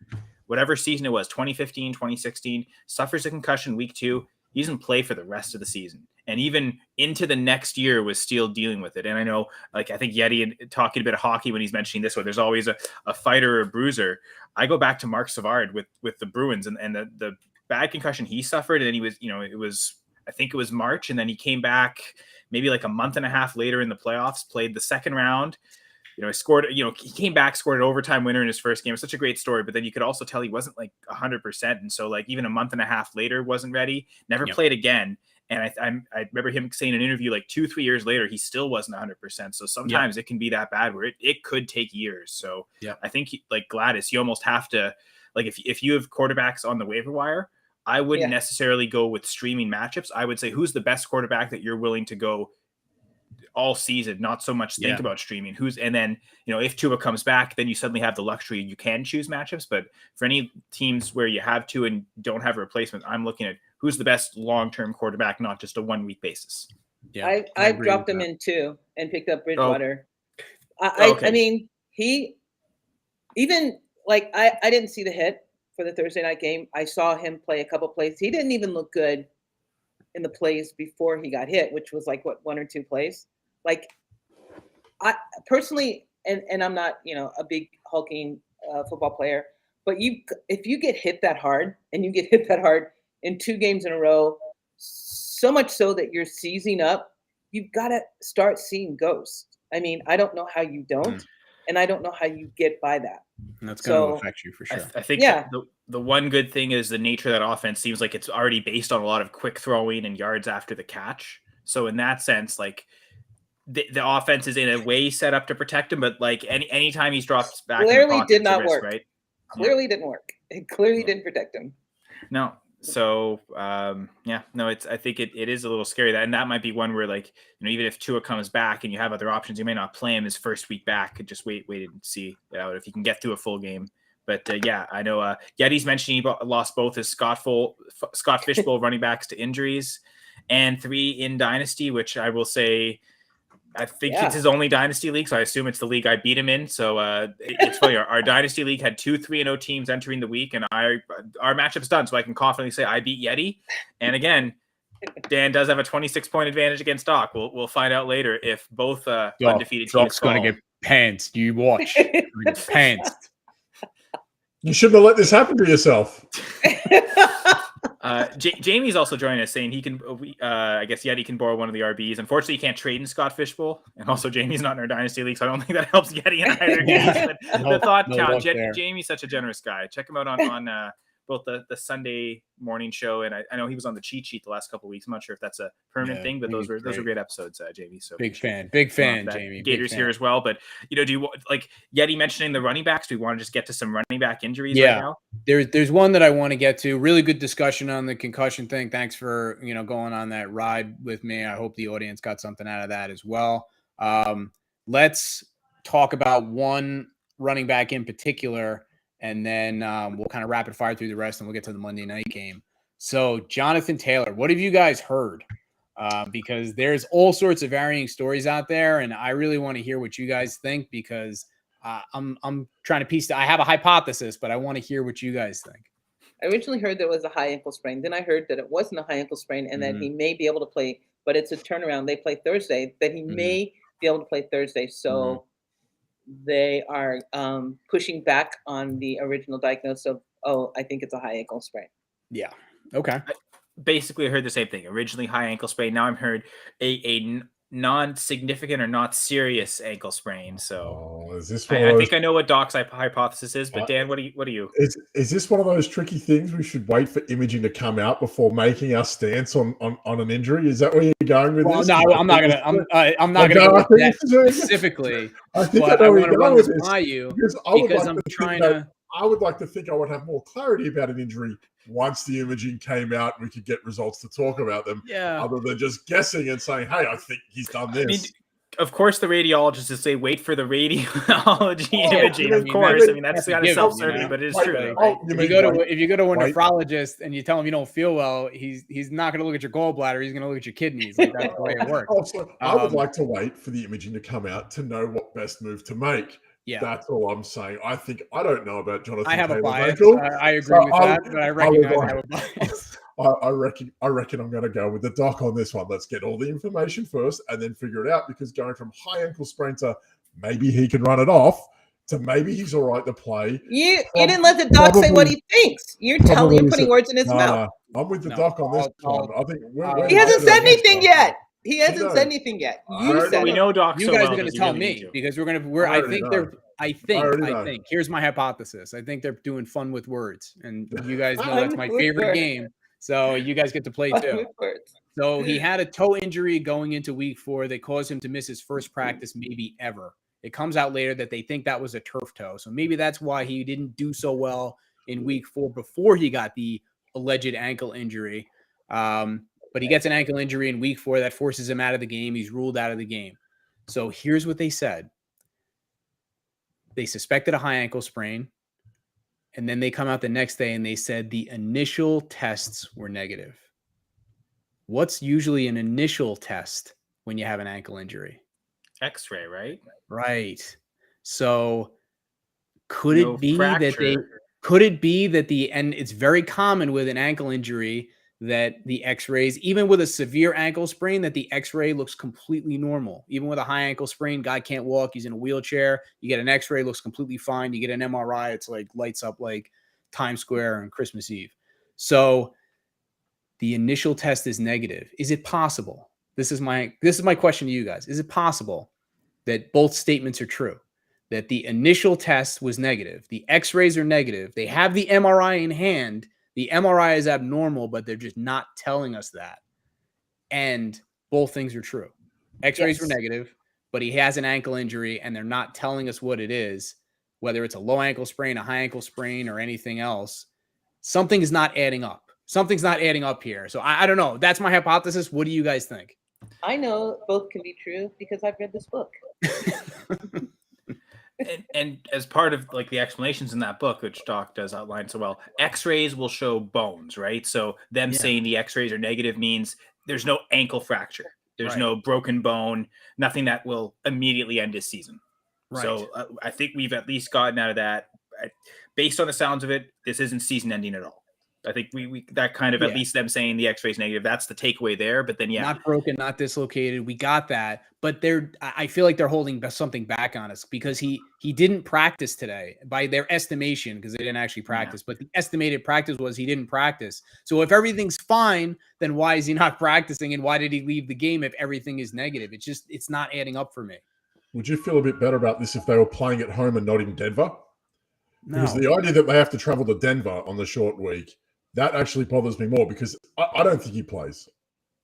Whatever season it was, 2015, 2016, suffers a concussion week 2. He doesn't play for the rest of the season. And even into the next year was still dealing with it. And I know, like, I think Yeti talking a bit of hockey when he's mentioning this one, there's always a fighter or a bruiser. I go back to Mark Savard with the Bruins and the bad concussion he suffered. And then he was, I think it was March. And then he came back maybe like a month and a half later in the playoffs, played the second round, he scored, he came back, scored an overtime winner in his first game. It was such a great story, but then you could also tell he wasn't like 100%. And so, like, even a month and a half later wasn't ready, never played again. And I remember him saying in an interview, like 2-3 years later, he still wasn't 100%. So sometimes it can be that bad where it could take years. So I think like Gladys, you almost have to, like, if you have quarterbacks on the waiver wire, I wouldn't necessarily go with streaming matchups. I would say, who's the best quarterback that you're willing to go all season, not so much think about streaming. And then, if Tua comes back, then you suddenly have the luxury, you can choose matchups. But for any teams where you have Tua and don't have a replacement, I'm looking at who's the best long-term quarterback, not just a 1-week basis. Yeah, I dropped him in 2 and picked up Bridgewater. I mean, he even, like, I didn't see the hit for the Thursday night game. I saw him play a couple plays. He didn't even look good in the plays before he got hit, which was like 1 or 2 plays. Like, I personally, and I'm not, a big hulking football player, but if you get hit that hard and you get hit that hard in 2 games in a row, so much so that you're seizing up, you've got to start seeing ghosts. I mean, I don't know how you don't, and I don't know how you get by that. And that's going to affect you for sure. I think Yeah. the one good thing is the nature of that offense seems like it's already based on a lot of quick throwing and yards after the catch. So in that sense, like the offense is in a way set up to protect him, but like anytime he's dropped back, Clearly in the pocket, did it's a not risk, work. right? Clearly didn't work. It clearly didn't protect him. No. So I think it is a little scary, and that might be one where, like, even if Tua comes back and you have other options, you may not play him his first week back and just wait and see if he can get through a full game. But I know Yeti's mentioning he lost both his Scott Fishbowl running backs to injuries and 3 in Dynasty, which I will say, I think it's his only Dynasty league, so I assume it's the league I beat him in. So it's funny. Our Dynasty league had 2 3-0 teams entering the week, and our matchup's done, so I can confidently say I beat Yeti. And again, Dan does have a 26-point advantage against Doc. We'll find out later if both undefeated teams. Doc's going to get pantsed. You watch. Get pantsed. You shouldn't have let this happen to yourself. Jamie's also joining us, saying he can. I guess Yeti can borrow one of the RBs. Unfortunately, he can't trade in Scott Fishbowl, and also Jamie's not in our Dynasty league, so I don't think that helps Yeti in either case. But the thought count. Jamie's such a generous guy. Check him out on both the Sunday morning show, and I know he was on the cheat sheet the last couple of weeks. I'm not sure if that's a permanent thing, but those were great episodes, Jamie. So big fan, Jamie. Gators here as well. But do you like Yeti mentioning the running backs? Do we want to just get to some running back injuries right now? There's one that I want to get to. Really good discussion on the concussion thing. Thanks for going on that ride with me. I hope the audience got something out of that as well. Let's talk about one running back in particular, and then we'll kind of rapid fire through the rest, and we'll get to the Monday night game. So Jonathan Taylor, what have you guys heard? Because there's all sorts of varying stories out there, and I really want to hear what you guys think, because I'm trying to piece. I have a hypothesis, but I want to hear what you guys think. I originally heard there was a high ankle sprain. Then I heard that it wasn't a high ankle sprain, and that he may be able to play, but it's a turnaround. They play Thursday. That he may be able to play Thursday. So they are pushing back on the original diagnosis of, I think it's a high ankle sprain. Yeah. Okay. Basically, I heard the same thing. Originally, high ankle sprain. Now I'm heard a non-significant or not serious ankle sprain. So is this I think I know what Doc's hypothesis is, but Dan, what do you? Is this one of those tricky things we should wait for imaging to come out before making our stance on an injury? Is that where you're going with this? No, I'm not gonna. I'm not gonna go with that specifically. I think but I want to run this by you because I'm trying to. I would like to think I would have more clarity about an injury once the imaging came out and we could get results to talk about them. Yeah. Other than just guessing and saying, "Hey, I think he's done this." I mean, of course, the radiologist will say, "Wait for the radiology imaging." Of course, that's kind of self-serving, but it is true. Right? If you go to a nephrologist and you tell him you don't feel well, he's not going to look at your gallbladder. He's going to look at your kidneys. Like, that's the way it works. Also, I would like to wait for the imaging to come out to know what best move to make. Yeah, that's all I'm saying. I don't know about Jonathan. I have Taylor's a bias. ankle, I agree with that, but I recognize I have a bias. I reckon I'm going to go with the Doc on this one. Let's get all the information first and then figure it out, because going from high ankle sprain to maybe he can run it off to maybe he's all right to play. You didn't let the Doc say what he thinks. You're putting words in his mouth. I'm with the Doc on this one. I think he hasn't said anything yet. He hasn't said anything yet. We know Doc. You guys are going to tell me because I think here's my hypothesis. I think they're doing fun with words, and you guys know that's my favorite game. So you guys get to play too. So he had a toe injury going into week 4 that caused him to miss his first practice, maybe ever. It comes out later that they think that was a turf toe. So maybe that's why he didn't do so well in week 4 before he got the alleged ankle injury. But he gets an ankle injury in week 4 that forces him out of the game. He's ruled out of the game. So here's what they said. They suspected a high ankle sprain. And then they come out the next day and they said the initial tests were negative. What's usually an initial test when you have an ankle injury? X-ray, right? Right. So could it be that and it's very common with an ankle injury that the x-rays, even with a severe ankle sprain, that the x-ray looks completely normal. Even with a high ankle sprain, guy can't walk, he's in a wheelchair, you get an x-ray, looks completely fine. You get an MRI, it's like lights up like Times Square on Christmas Eve. So the initial test is negative. Is it possible? This is my question to you guys. Is it possible that both statements are true? That the initial test was negative, the x-rays are negative, they have the MRI in hand, the MRI is abnormal, but they're just not telling us that. And both things are true. X-rays were negative, but he has an ankle injury and they're not telling us what it is, whether it's a low ankle sprain, a high ankle sprain, or anything else. Something is not adding up. Something's not adding up here. So I don't know. That's my hypothesis. What do you guys think? I know both can be true because I've read this book. And as part of like the explanations in that book, which Doc does outline so well, x-rays will show bones, right? So them saying the x-rays are negative means there's no ankle fracture. There's no broken bone, nothing that will immediately end his season. Right. So I think we've at least gotten out of that. Based on the sounds of it, this isn't season ending at all. I think we that kind of at least them saying the x-rays negative, that's the takeaway there. But then not broken, not dislocated. We got that. But I feel like they're holding something back on us because he didn't practice today by their estimation, because they didn't actually practice. But the estimated practice was he didn't practice. So if everything's fine, then why is he not practicing? And why did he leave the game if everything is negative? It's not adding up for me. Would you feel a bit better about this if they were playing at home and not in Denver? No. Because the idea that they have to travel to Denver on the short week, that actually bothers me more because I don't think he plays.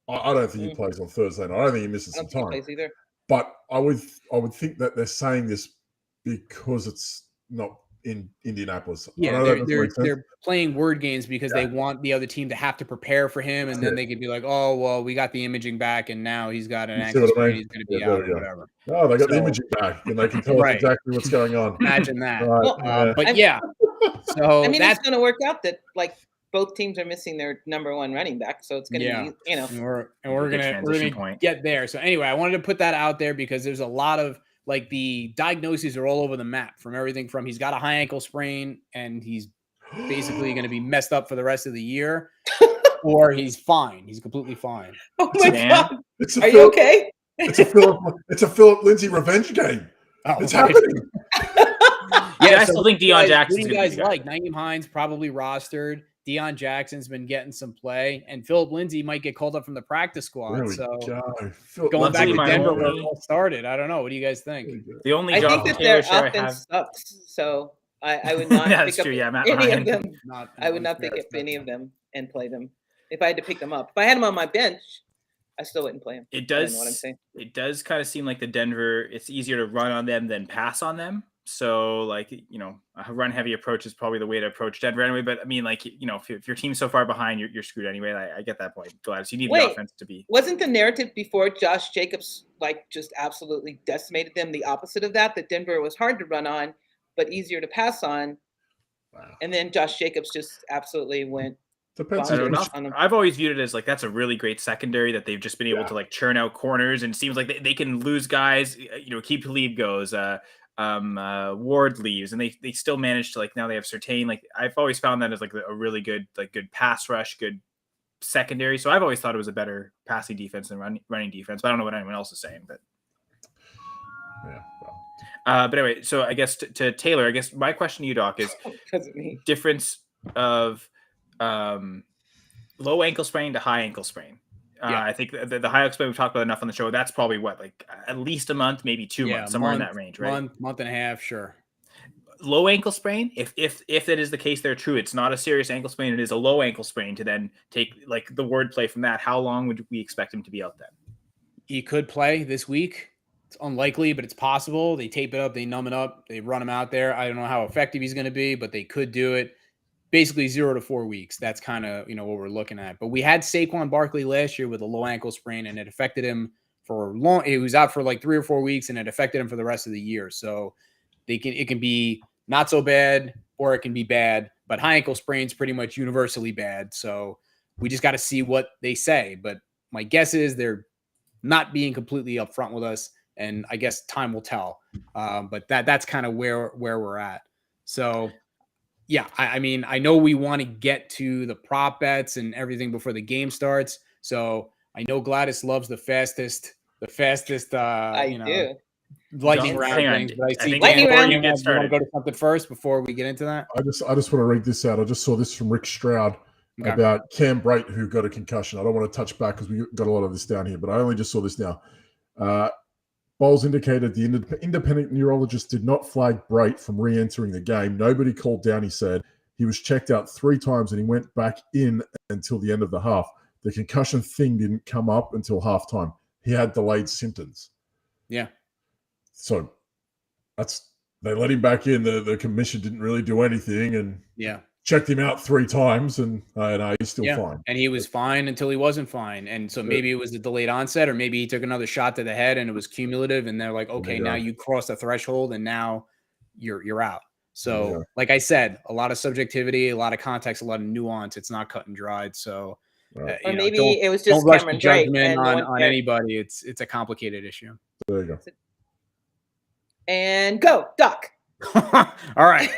I don't think he plays on Thursday night. I don't think he misses some time. He plays either. But I would think that they're saying this because it's not in Indianapolis. Yeah, they're playing word games because they want the other team to have to prepare for him, and then they could be like, "Oh, well, we got the imaging back, and now he's got an ankle sprain. He's going to be out or whatever." No, they got the imaging back, and they can tell us exactly what's going on. Imagine that. But yeah, so I mean, it's going to work out that like both teams are missing their number one running back, so it's going to be, and we're gonna get there. So anyway, I wanted to put that out there because there's a lot of like the diagnoses are all over the map, from everything from he's got a high ankle sprain and he's basically going to be messed up for the rest of the year, or he's fine. He's completely fine. Oh my God. Are you okay? It's a Philip Lindsay revenge game. It's happening. I still think Deion Jackson's going to be like Nyheim Hines probably rostered. Deion Jackson's been getting some play, and Philip Lindsay might get called up from the practice squad. Going back to Denver where it all started. I don't know. What do you guys think? The only I think that their offense sucks, so I would not pick up any of them. I would not pick up any of them and play them if I had to pick them up. If I had them on my bench, I still wouldn't play them. It does. I know what I'm saying. It does kind of seem like the Denver. It's easier to run on them than pass on them. So, like, a run-heavy approach is probably the way to approach Denver anyway. But, I mean, like, if your team's so far behind, you're screwed anyway. I get that point, Gladys. You need the offense to be. Wasn't the narrative before Josh Jacobs, like, just absolutely decimated them the opposite of that Denver was hard to run on, but easier to pass on? Wow. And then Josh Jacobs just absolutely went. I've always viewed it as, like, that's a really great secondary that they've just been able to, like, churn out corners. And it seems like they can lose guys. Keep Talib goes. Ward leaves, and they still manage to, like, now they have Surtain. Like, I've always found that as like a really good pass rush, good secondary. So I've always thought it was a better passing defense than running defense. But I don't know what anyone else is saying. But but anyway, so I guess to Taylor, I guess my question to you, Doc, is difference of low ankle sprain to high ankle sprain. I think the high ankle sprain we've talked about enough on the show. That's probably like at least a month, maybe 2 months, somewhere in that range, right? Month and a half, sure. Low ankle sprain, if that is the case, they're true. It's not a serious ankle sprain. It is a low ankle sprain. To then take like the wordplay from that, how long would we expect him to be out then? He could play this week. It's unlikely, but it's possible. They tape it up, they numb it up, they run him out there. I don't know how effective he's going to be, but they could do it. Basically 0 to 4 weeks. That's kind of, what we're looking at. But we had Saquon Barkley last year with a low ankle sprain, and it affected him for long. He was out for like 3 or 4 weeks, and it affected him for the rest of the year. So it can be not so bad, or it can be bad. But high ankle sprain's pretty much universally bad. So we just got to see what they say. But my guess is they're not being completely upfront with us, and I guess time will tell. But that's kind of where we're at. So. Yeah, I mean, I know we want to get to the prop bets and everything before the game starts. So I know Gladys loves the fastest. I do. Lightning round things. But I see lightning round. You want to go to something first before we get into that? I just want to read this out. I just saw this from Rick Stroud. about Cam Brate, who got a concussion. I don't want to touch back because we got a lot of this down here, but I only just saw this now. Bowles indicated the independent neurologist did not flag Brate from re-entering the game. Nobody called down, he said. He was checked out 3 times and he went back in until the end of the half. The concussion thing didn't come up until halftime. He had delayed symptoms. Yeah. So they let him back in. The commission didn't really do anything and checked him out 3 times and he's still fine. And he was fine until he wasn't fine. And so maybe it was a delayed onset, or maybe he took another shot to the head and it was cumulative. And they're like, okay, now you crossed the threshold and now you're out. So like I said, a lot of subjectivity, a lot of context, a lot of nuance. It's not cut and dried. So or maybe it was just Cameron judgment on anybody. It's a complicated issue. There you go. And go, Doc. All right.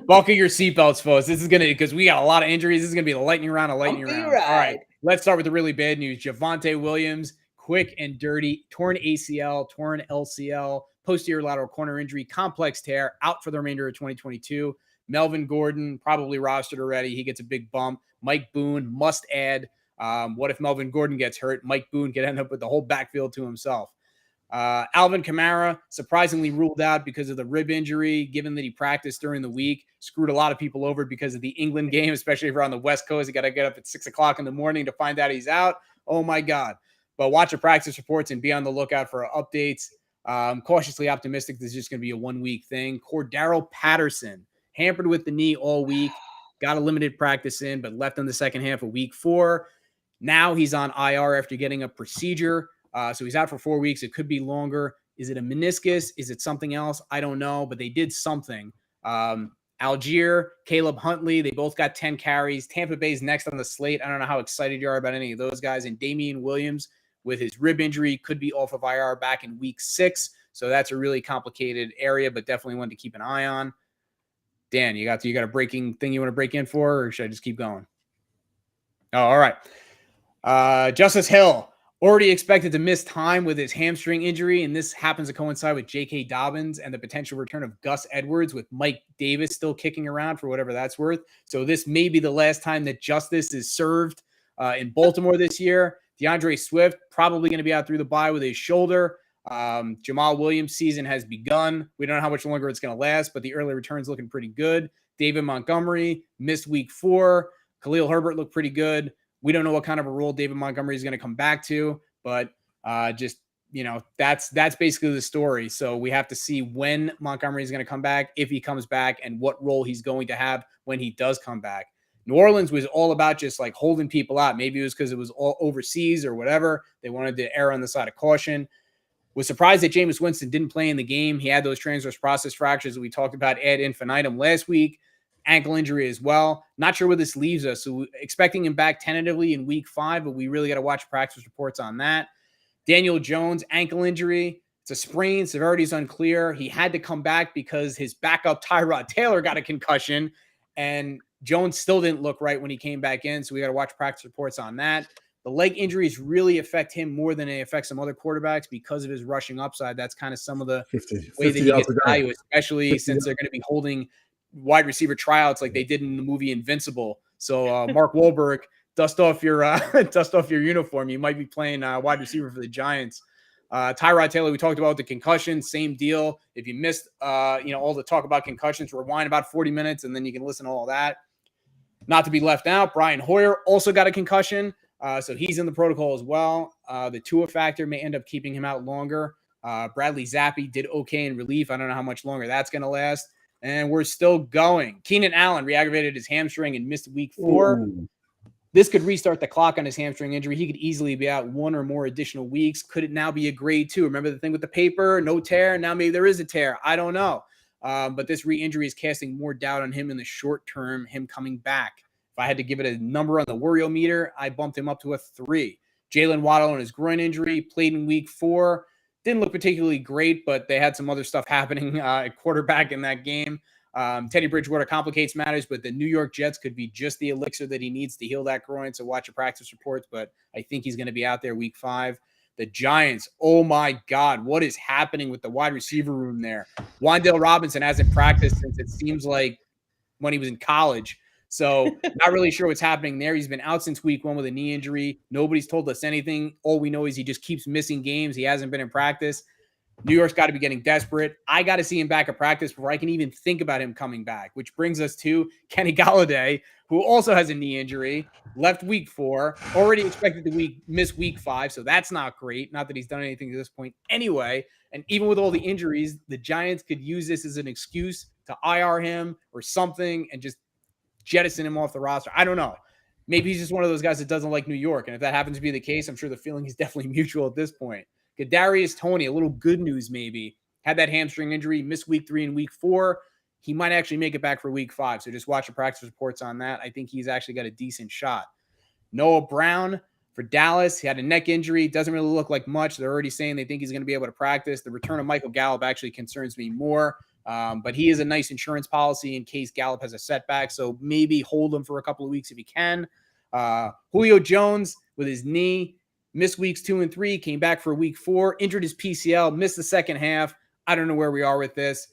Buckle your seatbelts, folks. This is because we got a lot of injuries. This is gonna be the lightning round of lightning round. All right. Let's start with the really bad news. Javonte Williams, quick and dirty, torn ACL, torn LCL, posterior lateral corner injury, complex tear, out for the remainder of 2022. Melvin Gordon, probably rostered already. He gets a big bump. Mike Boone, must add. What if Melvin Gordon gets hurt? Mike Boone could end up with the whole backfield to himself. Alvin Kamara, surprisingly ruled out because of the rib injury, given that he practiced during the week. Screwed a lot of people over because of the England game, especially if you're on the West Coast. You got to get up at 6 o'clock in the morning to find out he's out. Oh, my God. But watch the practice reports and be on the lookout for updates. Cautiously optimistic this is just going to be a 1-week thing. Cordarrell Patterson, hampered with the knee all week, got a limited practice in, but left in the second half of week 4. Now he's on IR after getting a procedure. So he's out for 4 weeks. It could be longer. Is it a meniscus? Is it something else? I don't know, but they did something. Algier, Caleb Huntley, they both got 10 carries. Tampa Bay's next on the slate. I don't know how excited you are about any of those guys. And Damian Williams, with his rib injury, could be off of IR back in week 6. So that's a really complicated area, but definitely one to keep an eye on. Dan, you got a breaking thing you want to break in for, or should I just keep going? Oh, all right. Justice Hill, already expected to miss time with his hamstring injury, and this happens to coincide with J.K. Dobbins and the potential return of Gus Edwards, with Mike Davis still kicking around for whatever that's worth. So this may be the last time that justice is served in Baltimore this year. DeAndre Swift probably going to be out through the bye with his shoulder. Jamal Williams' season has begun. We don't know how much longer it's going to last, but the early return's looking pretty good. David Montgomery missed week 4. Khalil Herbert looked pretty good. We don't know what kind of a role David Montgomery is going to come back to, but that's basically the story. So we have to see when Montgomery is going to come back, if he comes back, and what role he's going to have when he does come back. New Orleans was all about just like holding people out. Maybe it was because it was all overseas or whatever. They wanted to err on the side of caution. Was surprised that Jameis Winston didn't play in the game. He had those transverse process fractures that we talked about ad infinitum last week. Ankle injury as well. Not sure where this leaves us. So expecting him back tentatively in week 5, but we really got to watch practice reports on that. Daniel Jones, ankle injury. It's a sprain. Severity is unclear. He had to come back because his backup Tyrod Taylor got a concussion, and Jones still didn't look right when he came back in. So we got to watch practice reports on that. The leg injuries really affect him more than they affect some other quarterbacks because of his rushing upside. That's kind of some of the way that he gets value, especially since they're going to be holding wide receiver tryouts like they did in the movie Invincible. So Mark Wahlberg, dust off your uniform. You might be playing wide receiver for the Giants. Tyrod Taylor, we talked about the concussion, same deal. If you missed all the talk about concussions, rewind about 40 minutes and then you can listen to all that. Not to be left out, Brian Hoyer also got a concussion. So he's in the protocol as well. The Tua factor may end up keeping him out longer. Bradley Zappi did okay in relief. I don't know how much longer that's going to last. And we're still going. Keenan Allen re-aggravated his hamstring and missed week 4. Ooh. This could restart the clock on his hamstring injury. He could easily be out 1 or more additional weeks. Could it now be a grade 2? Remember the thing with the paper? No tear. Now maybe there is a tear. I don't know. But this re-injury is casting more doubt on him in the short term, him coming back. If I had to give it a number on the Worriometer, I bumped him up to a 3. Jalen Waddle on his groin injury, played in week 4. Didn't look particularly great, but they had some other stuff happening at quarterback in that game. Teddy Bridgewater complicates matters, but the New York Jets could be just the elixir that he needs to heal that groin. So watch your practice reports, but I think he's going to be out there week 5. The Giants, oh my God, what is happening with the wide receiver room there? Wan'Dale Robinson hasn't practiced since it seems like when he was in college. So not really sure what's happening there. He's been out since week 1 with a knee injury. Nobody's told us anything. All we know is he just keeps missing games. He hasn't been in practice. New York's got to be getting desperate. I got to see him back at practice before I can even think about him coming back, which brings us to Kenny Golladay, who also has a knee injury, left week 4, already expected to miss week 5. So that's not great. Not that he's done anything to this point anyway. And even with all the injuries, the Giants could use this as an excuse to IR him or something and just jettison him off the roster. I don't know. Maybe he's just one of those guys that doesn't like New York. And if that happens to be the case, I'm sure the feeling is definitely mutual at this point. Kadarius Toney, a little good news maybe, had that hamstring injury, missed week 3 and week 4. He might actually make it back for week 5. So just watch the practice reports on that. I think he's actually got a decent shot. Noah Brown for Dallas. He had a neck injury. Doesn't really look like much. They're already saying they think he's going to be able to practice. The return of Michael Gallup actually concerns me more. But he is a nice insurance policy in case Gallup has a setback. So maybe hold him for a couple of weeks if he can. Julio Jones with his knee. Missed weeks 2 and 3, came back for week 4, injured his PCL, missed the second half. I don't know where we are with this.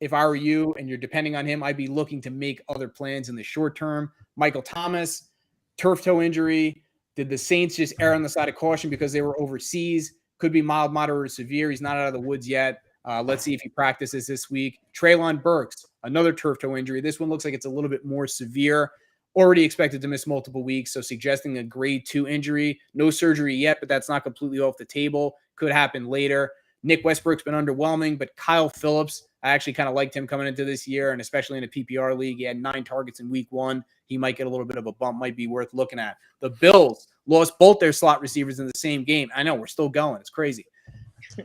If I were you and you're depending on him, I'd be looking to make other plans in the short term. Michael Thomas, turf toe injury. Did the Saints just err on the side of caution because they were overseas? Could be mild, moderate, or severe. He's not out of the woods yet. Let's see if he practices this week. Treylon Burks, another turf toe injury. This one looks like it's a little bit more severe. Already expected to miss multiple weeks, so suggesting a grade 2 injury. No surgery yet, but that's not completely off the table. Could happen later. Nick Westbrook's been underwhelming, but Kyle Phillips, I actually kind of liked him coming into this year, and especially in a PPR league. He had 9 targets in week 1. He might get a little bit of a bump, might be worth looking at. The Bills lost both their slot receivers in the same game. I know, we're still going. It's crazy.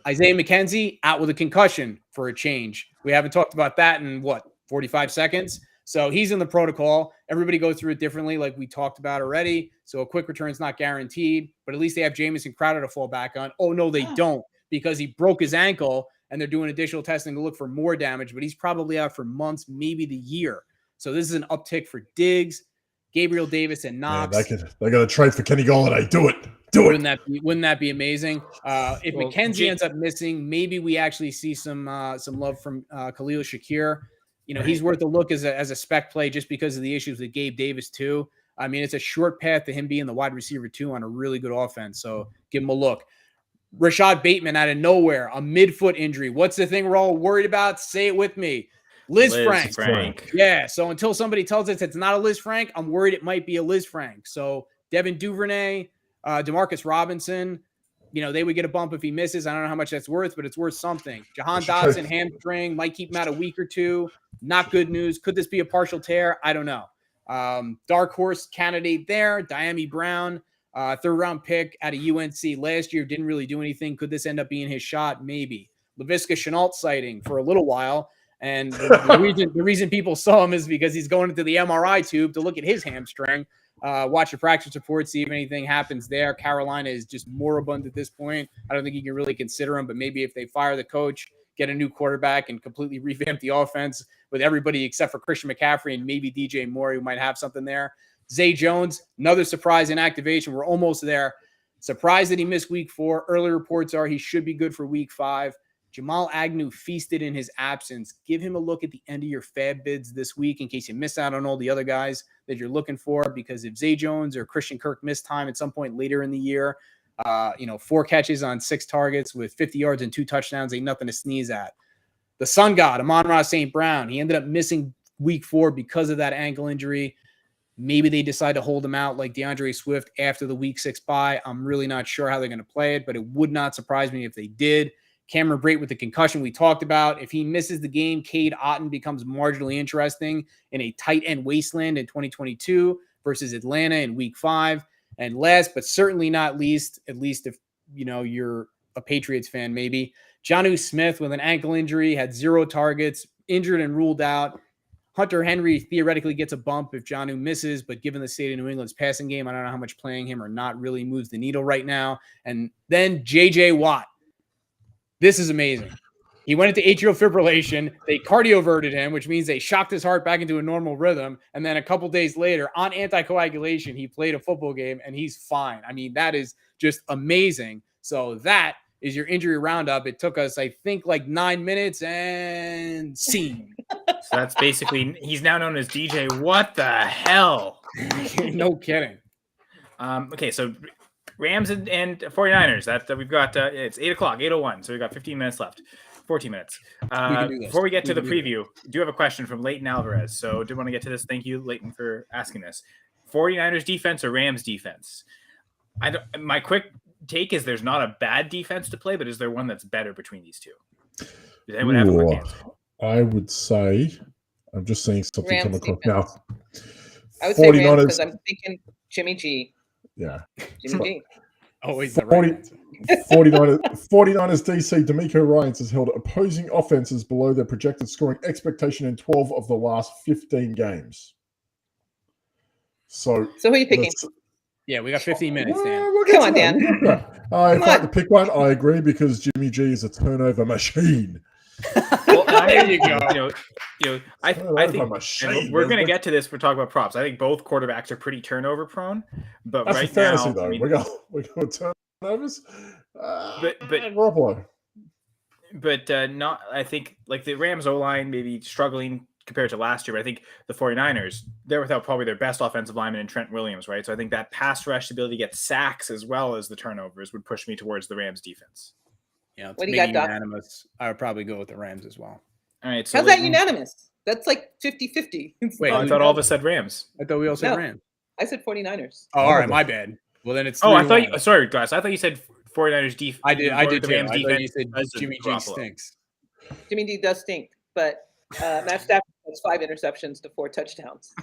Isaiah McKenzie out with a concussion for a change. We haven't talked about that in, 45 seconds? So he's in the protocol. Everybody goes through it differently, like we talked about already. So a quick return is not guaranteed, but at least they have Jamison Crowder to fall back on. Oh, no, they don't, because he broke his ankle and they're doing additional testing to look for more damage, but he's probably out for months, maybe the year. So this is an uptick for Diggs, Gabriel Davis, and Knox. Yeah, they're going to trade for Kenny Golladay. Do it. Wouldn't that be amazing? If Mckenzie ends up missing, maybe we actually see some love from Khalil Shakir. He's worth a look as a spec play just because of the issues with Gabe Davis too. I mean, it's a short path to him being the wide receiver 2 on a really good offense. So give him a look. Rashad Bateman out of nowhere, a midfoot injury. What's the thing we're all worried about? Say it with me. Liz Frank. Yeah. So until somebody tells us it's not a Liz Frank, I'm worried it might be a Liz Frank. So Devin Duvernay, Demarcus Robinson, they would get a bump if he misses. I don't know how much that's worth, but it's worth something. Jahan Dotson, hamstring, might keep him out a week or 2. Not good news. Could this be a partial tear? I don't know. Dark horse candidate there, Diami Brown, 3rd-round pick out of UNC last year. Didn't really do anything. Could this end up being his shot? Maybe. Laviska Shenault sighting for a little while. And the reason people saw him is because he's going into the MRI tube to look at his hamstring. Watch the practice report, see if anything happens there. Carolina is just moribund at this point. I don't think you can really consider him, but maybe if they fire the coach, get a new quarterback, and completely revamp the offense with everybody except for Christian McCaffrey and maybe DJ Moore, who might have something there. Zay Jones, another surprise in activation. We're almost there. Surprised that he missed week 4. Early reports are he should be good for week 5. Jamal Agnew feasted in his absence. Give him a look at the end of your fab bids this week in case you miss out on all the other guys that you're looking for, because if Zay Jones or Christian Kirk miss time at some point later in the year, 4 catches on 6 targets with 50 yards and 2 touchdowns ain't nothing to sneeze at. The sun god, Amon-Ra St. Brown, he ended up missing week 4 because of that ankle injury. Maybe they decide to hold him out like DeAndre Swift after the week 6 bye. I'm really not sure how they're going to play it, but it would not surprise me if they did. Cameron Brate with the concussion we talked about. If he misses the game, Cade Otton becomes marginally interesting in a tight end wasteland in 2022 versus Atlanta in week 5. And last but certainly not least, at least if you're a Patriots fan, maybe Jonnu Smith with an ankle injury, had 0 targets, injured and ruled out. Hunter Henry theoretically gets a bump if Jonnu misses, but given the state of New England's passing game, I don't know how much playing him or not really moves the needle right now. And then JJ Watt. This is amazing. He went into atrial fibrillation. They cardioverted him, which means they shocked his heart back into a normal rhythm. And then a couple days later, on anticoagulation, he played a football game and he's fine. I mean, that is just amazing. So that is your injury roundup. It took us, I think, like 9 minutes and scene. So that's basically he's now known as DJ. What the hell? No kidding. Okay, so Rams and 49ers. That we've got. It's 8:00, 8:01. So we've got 15 minutes left. 14 minutes. We can do this. Before we get to the can do preview, do have a question from Leighton Alvarez. So do want to get to this. Thank you, Leighton, for asking this. 49ers defense or Rams defense? My quick take is there's not a bad defense to play, but is there one that's better between these two? Does anyone have a quick answer? I would say, I'm just seeing something come Rams across defense. now. I would say Rams 49ers. because I'm thinking Jimmy G. Yeah. Jimmy G. Always the right answer. 49ers DC D'Amico Ryans has held opposing offenses below their projected scoring expectation in 12 of the last 15 games. So who are you picking? Yeah, we got 15 minutes, Dan. Come on, Dan. If I had to pick one, I agree because Jimmy G is a turnover machine. Well, There you go. I think machine. we're going to get to this. We're talking about props. I think both quarterbacks are pretty turnover prone, but That's right a fantasy, now, though. I mean, we're going turnovers. but Garoppolo. but not. I think like the Rams O-line maybe struggling compared to last year, but I think the 49ers, they're without probably their best offensive lineman in Trent Williams, right? So I think that pass rush ability to get sacks as well as the turnovers would push me towards the Rams defense. Yeah, What do you got, Doc? unanimous. I would probably go with the Rams as well. All right. So How's that unanimous? That's like 50-50. Wait, I thought all of us said Rams. I thought we all said No. Rams. I said 49ers. Oh, all right, my bad. Well, then it's Oh, I 3-1. thought sorry, guys. I thought you said 49ers defense. I did the too. Rams I thought you defense said as Jimmy G Garoppolo. stinks. Jimmy D does stink, but Matt Stafford has 5 interceptions to 4 touchdowns.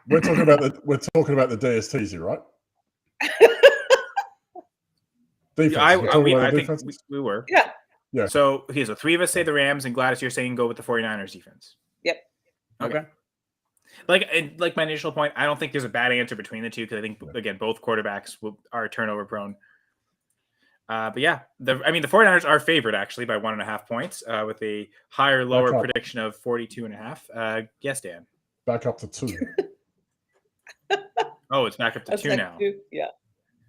We're talking about the DSTs here, right? Defense. I We're talking about the think defenses? we were. Yeah. Yeah. So okay, so 3 of us say the Rams, and Gladys, you're saying go with the 49ers defense. Yep. Okay. Like my initial point, I don't think there's a bad answer between the two because I think again both quarterbacks are turnover prone. But yeah, the 49ers are favored actually by 1.5 points with a higher lower prediction of 42.5. Yes, Dan. Back up to 2. Oh, it's back up to 2 now. 2. Yeah.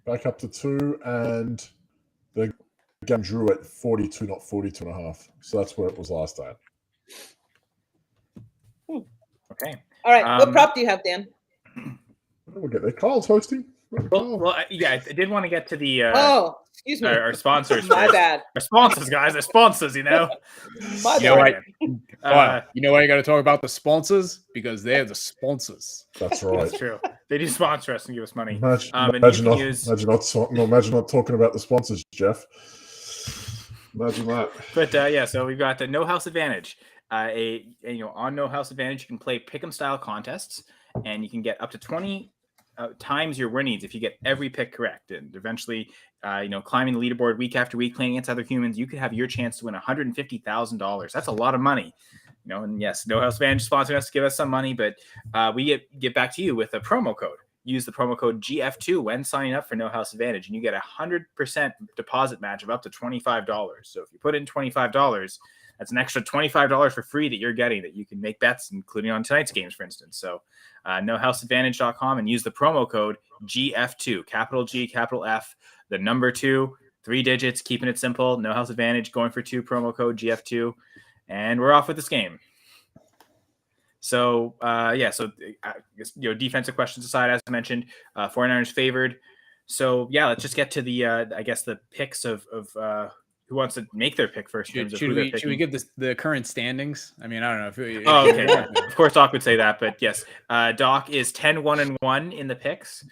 Back up to 2, and the game drew at 42, not 42.5. So that's where it was last time. Okay. All right. What prop do you have, Dan? We'll get there. Kyle's hosting. Well, yeah, I did want to get to the excuse me. our sponsors. My first. bad. Our sponsors, guys. Our sponsors, My You know bad. what? You know why you got to talk about the sponsors? Because they're the sponsors. That's right. That's true. They do sponsor us and give us money. Imagine not talking about the sponsors, Jeff. Imagine that. But yeah, so we've got the No House Advantage. On No House Advantage, you can play pick'em style contests, and you can get up to 20 times your winnings if you get every pick correct. And eventually, climbing the leaderboard week after week, playing against other humans, you could have your chance to win $150,000. That's a lot of money. And yes, No House Advantage sponsoring us to give us some money, but we get back to you with a promo code. Use the promo code GF2 when signing up for No House Advantage, and you get 100% deposit match of up to $25. So if you put in $25, that's an extra $25 for free that you're getting that you can make bets, including on tonight's games, for instance. So nohouseadvantage.com and use the promo code GF2, capital G, capital F, the number 2, 3 digits, keeping it simple. No House Advantage, going for 2, promo code GF2. And we're off with this game. So, defensive questions aside, as I mentioned, 49ers favored. So, yeah, let's just get to the picks of who wants to make their pick first. Should we give the current standings? I mean, I don't know. Okay. Of course, Doc would say that, but yes, Doc is 10-1-1 in the picks.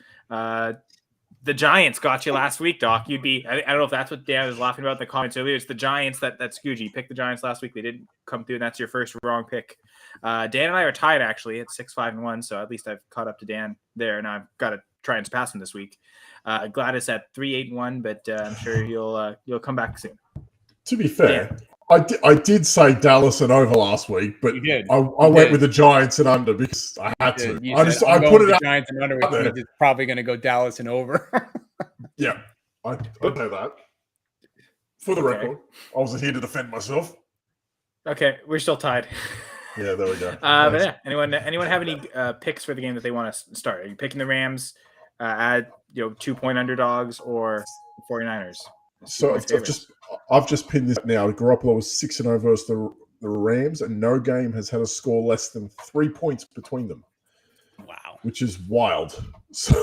The Giants got you last week, Doc. I don't know if that's what Dan was laughing about in the comments earlier. It's the Giants that screwed you. You picked the Giants last week. They didn't come through, and that's your first wrong pick. Dan and I are tied, actually, at 6-5-1, so at least I've caught up to Dan there, and I've got to try and surpass him this week. Gladys at 3-8-1, but I'm sure you'll come back soon. To be fair, I did say Dallas and over last week, but I You went did. with the Giants and under because I had to. I put it out. Giants and under. there. It's probably going to go Dallas and over. Yeah, I know that. For the record, I wasn't here to defend myself. Okay, we're still tied. Yeah, there we go. But yeah, anyone have any picks for the game that they want to start? Are you picking the Rams, add 2-point underdogs, or 49ers? So I've just pinned this now. Garoppolo was 6-0 versus the the Rams, and no game has had a score less than 3 points between them. Wow. Which is wild. So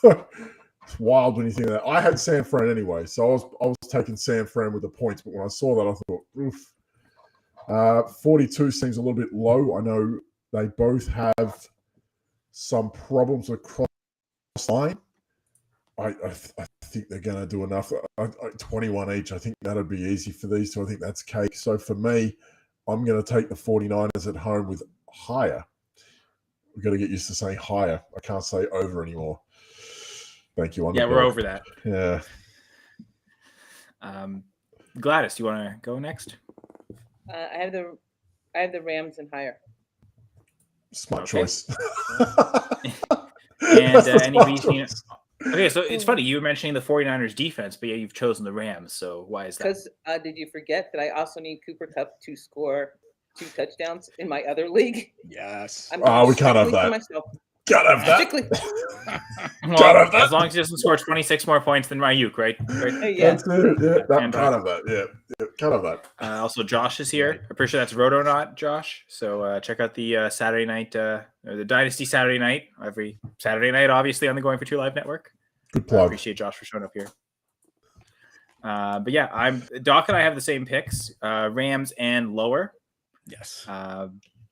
it's wild when you think of that. I had San Fran anyway, so I was taking San Fran with the points, but when I saw that, I thought, oof. 42 seems a little bit low. I know they both have some problems across the line. I think they're going to do enough. 21 each. I think that'd be easy for these two. I think that's cake. So for me, I'm going to take the 49ers at home with higher. We've got to get used to saying higher. I can't say over anymore. Thank you. Yeah, we're over that. Yeah. Gladys, you want to go next? I have the Rams and higher. Smart Okay. choice. And any reason? Okay, so it's funny you were mentioning the 49ers defense, but yeah, you've chosen the Rams. So why is that? Because did you forget that I also need Cooper Kupp to score 2 touchdowns in my other league? Yes. I'm Oh, we can't have strictly for that. myself. Gotta have that. Strictly. Well, as long as he doesn't score 26 more points than Ryuk, right? Yeah. That's it. Yeah, that And, can't have that. Yeah, can't have that. Also, Josh is here. I'm pretty sure that's Rotonaut Josh. So check out the Saturday night, or the Dynasty Saturday night, every Saturday night, obviously on the Going for Two Live network. Good plug. Appreciate Josh for showing up here. But yeah, Doc and I have the same picks, Rams and lower. Yes.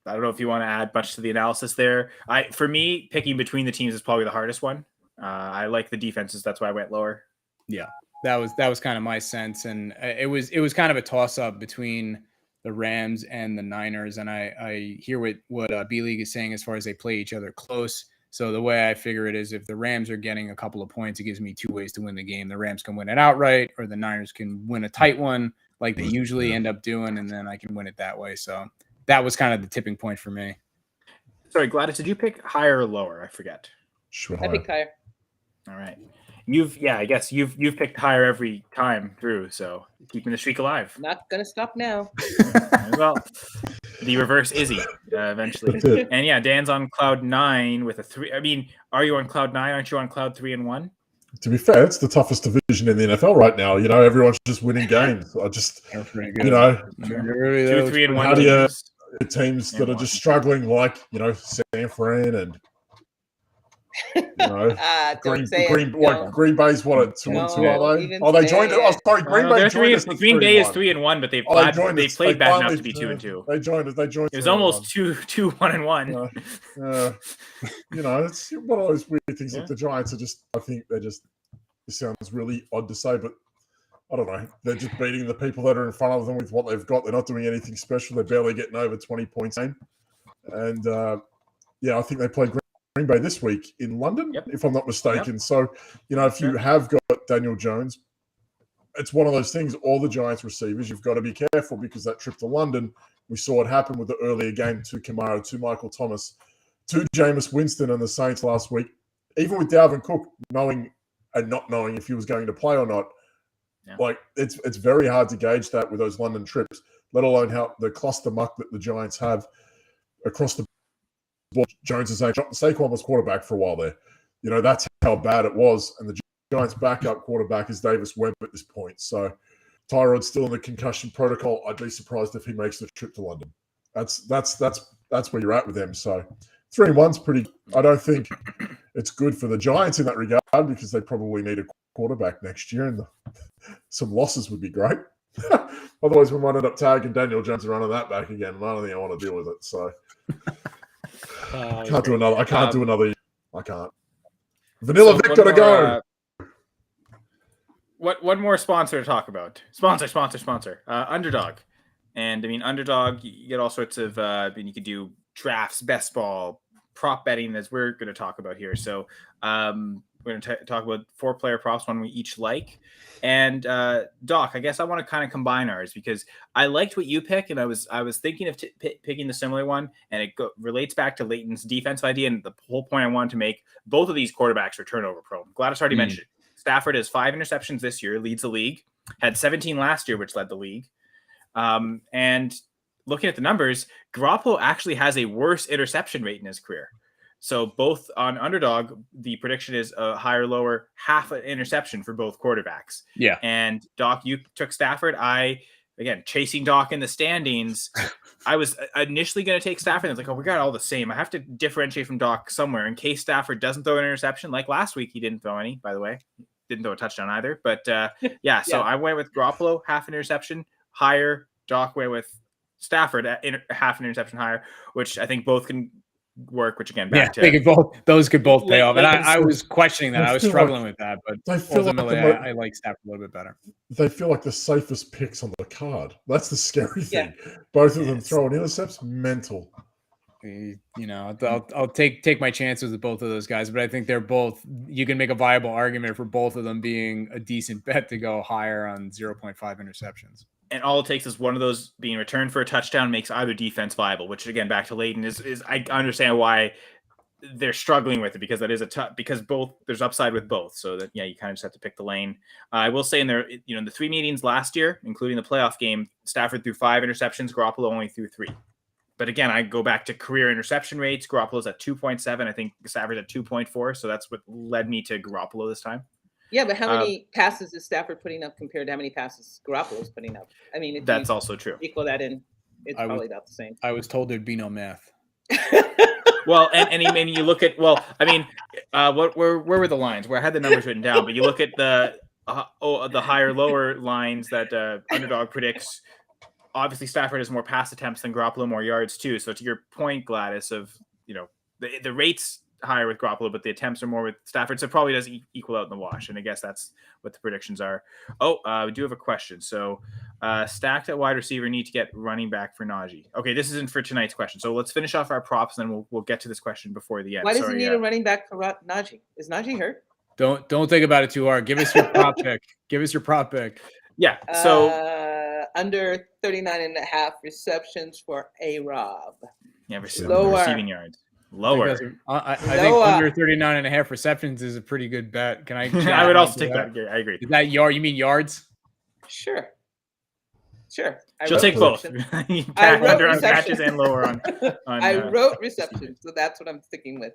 I don't know if you want to add much to the analysis there. For me, picking between the teams is probably the hardest one. I like the defenses. That's why I went lower. Yeah, that was kind of my sense, and it was kind of a toss up between the Rams and the Niners. And I hear what B League is saying as far as they play each other close. So the way I figure it is, if the Rams are getting a couple of points, it gives me 2 ways to win the game. The Rams can win it outright, or the Niners can win a tight one, like they usually end up doing, and then I can win it that way. So that was kind of the tipping point for me. Sorry, Gladys, did you pick higher or lower? I forget. Sure. I picked higher. All right. I guess you've picked higher every time through, so keeping the streak alive. Not gonna stop now. Well, the reverse Izzy eventually. And yeah, Dan's on cloud 9 with a 3. I mean, are you on cloud 9? Aren't you on cloud 3 and 1? To be fair, it's the toughest division in the NFL right now. You know, everyone's just winning games. They're pretty good. You know, 2, 3, and 1 how do you teams. teams that are just struggling, like, you know, San Fran and, you know, Don't say it. Green Bay's what, at 2 and 2 are they? even Oh, they say joined. it. Oh, sorry, Green Bay joined us. Green Bay is 3 and 1, but they've played bad enough to be 2 and 2. They joined us. It was almost 2, 1 and 1. You know, it's one of those weird things. Like the Giants are just, I think they're just. It sounds really odd to say, but I don't know. They're just beating the people that are in front of them with what they've got. They're not doing anything special. They're barely getting over 20 points in. And I think they play Green Bay this week in London, if I'm not mistaken. Yep. So, you know, if you have got Daniel Jones, it's one of those things. All the Giants receivers, you've got to be careful, because that trip to London, we saw it happen with the earlier game to Kamara, to Michael Thomas, to Jameis Winston and the Saints last week. Even with Dalvin Cook knowing and not knowing if he was going to play or not. Yeah. Like, it's very hard to gauge that with those London trips, let alone how the cluster muck that the Giants have across the board. Jones is saying Saquon was quarterback for a while there. You know, that's how bad it was. And the Giants' backup quarterback is Davis Webb at this point. So Tyrod's still in the concussion protocol. I'd be surprised if he makes the trip to London. That's where you're at with them. So 3-1's pretty. I don't think it's good for the Giants in that regard, because they probably need a quarterback next year, and some losses would be great. Otherwise, we might end up tagging Daniel Jones and running that back again. I don't think I want to deal with it. So I can't do another. I can't. Vanilla Victor to go. One more sponsor to talk about. Sponsor. Underdog. And I mean, Underdog, you get all sorts of. You could do drafts, best ball, prop betting, as we're going to talk about here. So we're going to talk about 4-player props, one we each like. And Doc, I guess I want to kind of combine ours, because I liked what you picked, and I was thinking of picking the similar one, and it relates back to Leighton's defensive idea. And the whole point I wanted to make: both of these quarterbacks are turnover prone. Gladys already mentioned it. Stafford has 5 interceptions this year, leads the league. Had 17 last year, which led the league. And looking at the numbers, Garoppolo actually has a worse interception rate in his career. So both on Underdog, the prediction is a higher, lower, half an interception for both quarterbacks. Yeah. And Doc, you took Stafford. I again, chasing Doc in the standings, I was initially going to take Stafford. I was like, oh, we got all the same. I have to differentiate from Doc somewhere in case Stafford doesn't throw an interception. Like last week, he didn't throw any, by the way. Didn't throw a touchdown either. But so I went with Garoppolo, half an interception higher. Doc went with Stafford at half an interception higher, which I think both can work, which again, back to they could both, those could both pay off. And I was questioning that. I was struggling with that, but ultimately I like Stafford a little bit better. They feel like the safest picks on the card. That's the scary thing. Both of them throwing intercepts, mental. I'll take my chances with both of those guys, but I think they're both, you can make a viable argument for both of them being a decent bet to go higher on 0.5 interceptions. And all it takes is one of those being returned for a touchdown makes either defense viable, which again, back to Leighton is I understand why they're struggling with it, because that is because both there's upside with both. So that, you kind of just have to pick the lane. I will say in the 3 meetings last year, including the playoff game, Stafford threw 5 interceptions. Garoppolo only threw 3. But again, I go back to career interception rates. Garoppolo's at 2.7. I think Stafford's at 2.4. So that's what led me to Garoppolo this time. Yeah, but how many passes is Stafford putting up compared to how many passes Garoppolo's putting up? I mean, if that's also true. Equal that in, it's probably about the same. I was told there'd be no math. Well, and you look at, where were the lines? Where I had the numbers written down, but you look at the higher lower lines that Underdog predicts. Obviously, Stafford has more pass attempts than Garoppolo, more yards too. So to your point, Gladys, of the rates higher with Garoppolo, but the attempts are more with Stafford, so it probably does equal out in the wash. And I guess that's what the predictions are. We do have a question. So stacked at wide receiver, need to get running back for Najee. Okay, this isn't for tonight's question. So let's finish off our props, and then we'll get to this question before the end. Why does he need a running back for Najee? Is Najee hurt? Don't think about it too hard. Give us your prop pick. Yeah. So under 39.5 receptions for A-Rob. Yeah, receiving yards. Lower. I think under 39.5 receptions is a pretty good bet. Can I? I would also take that. Yeah, I agree. Is that you mean yards? Sure. She'll take both. Under on catches and lower on I wrote receptions, so that's what I'm sticking with.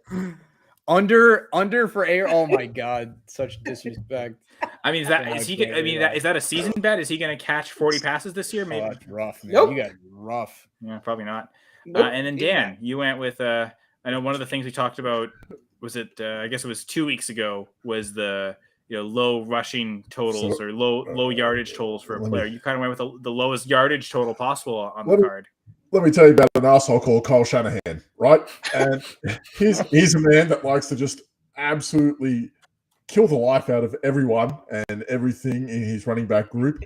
Under for air. Oh my God, such disrespect. I mean, is that a season bet? Is he going to catch 40 passes this year? Maybe. Oh, that's rough, man. Nope. You got rough. Yeah, probably not. Nope. And then Dan, you went with I know one of the things we talked about was I guess it was 2 weeks ago, was the low rushing totals or low yardage totals for a player. You kind of went with the lowest yardage total possible on the card. Let me tell you about an asshole called Kyle Shanahan, right? And he's a man that likes to just absolutely kill the life out of everyone and everything in his running back group.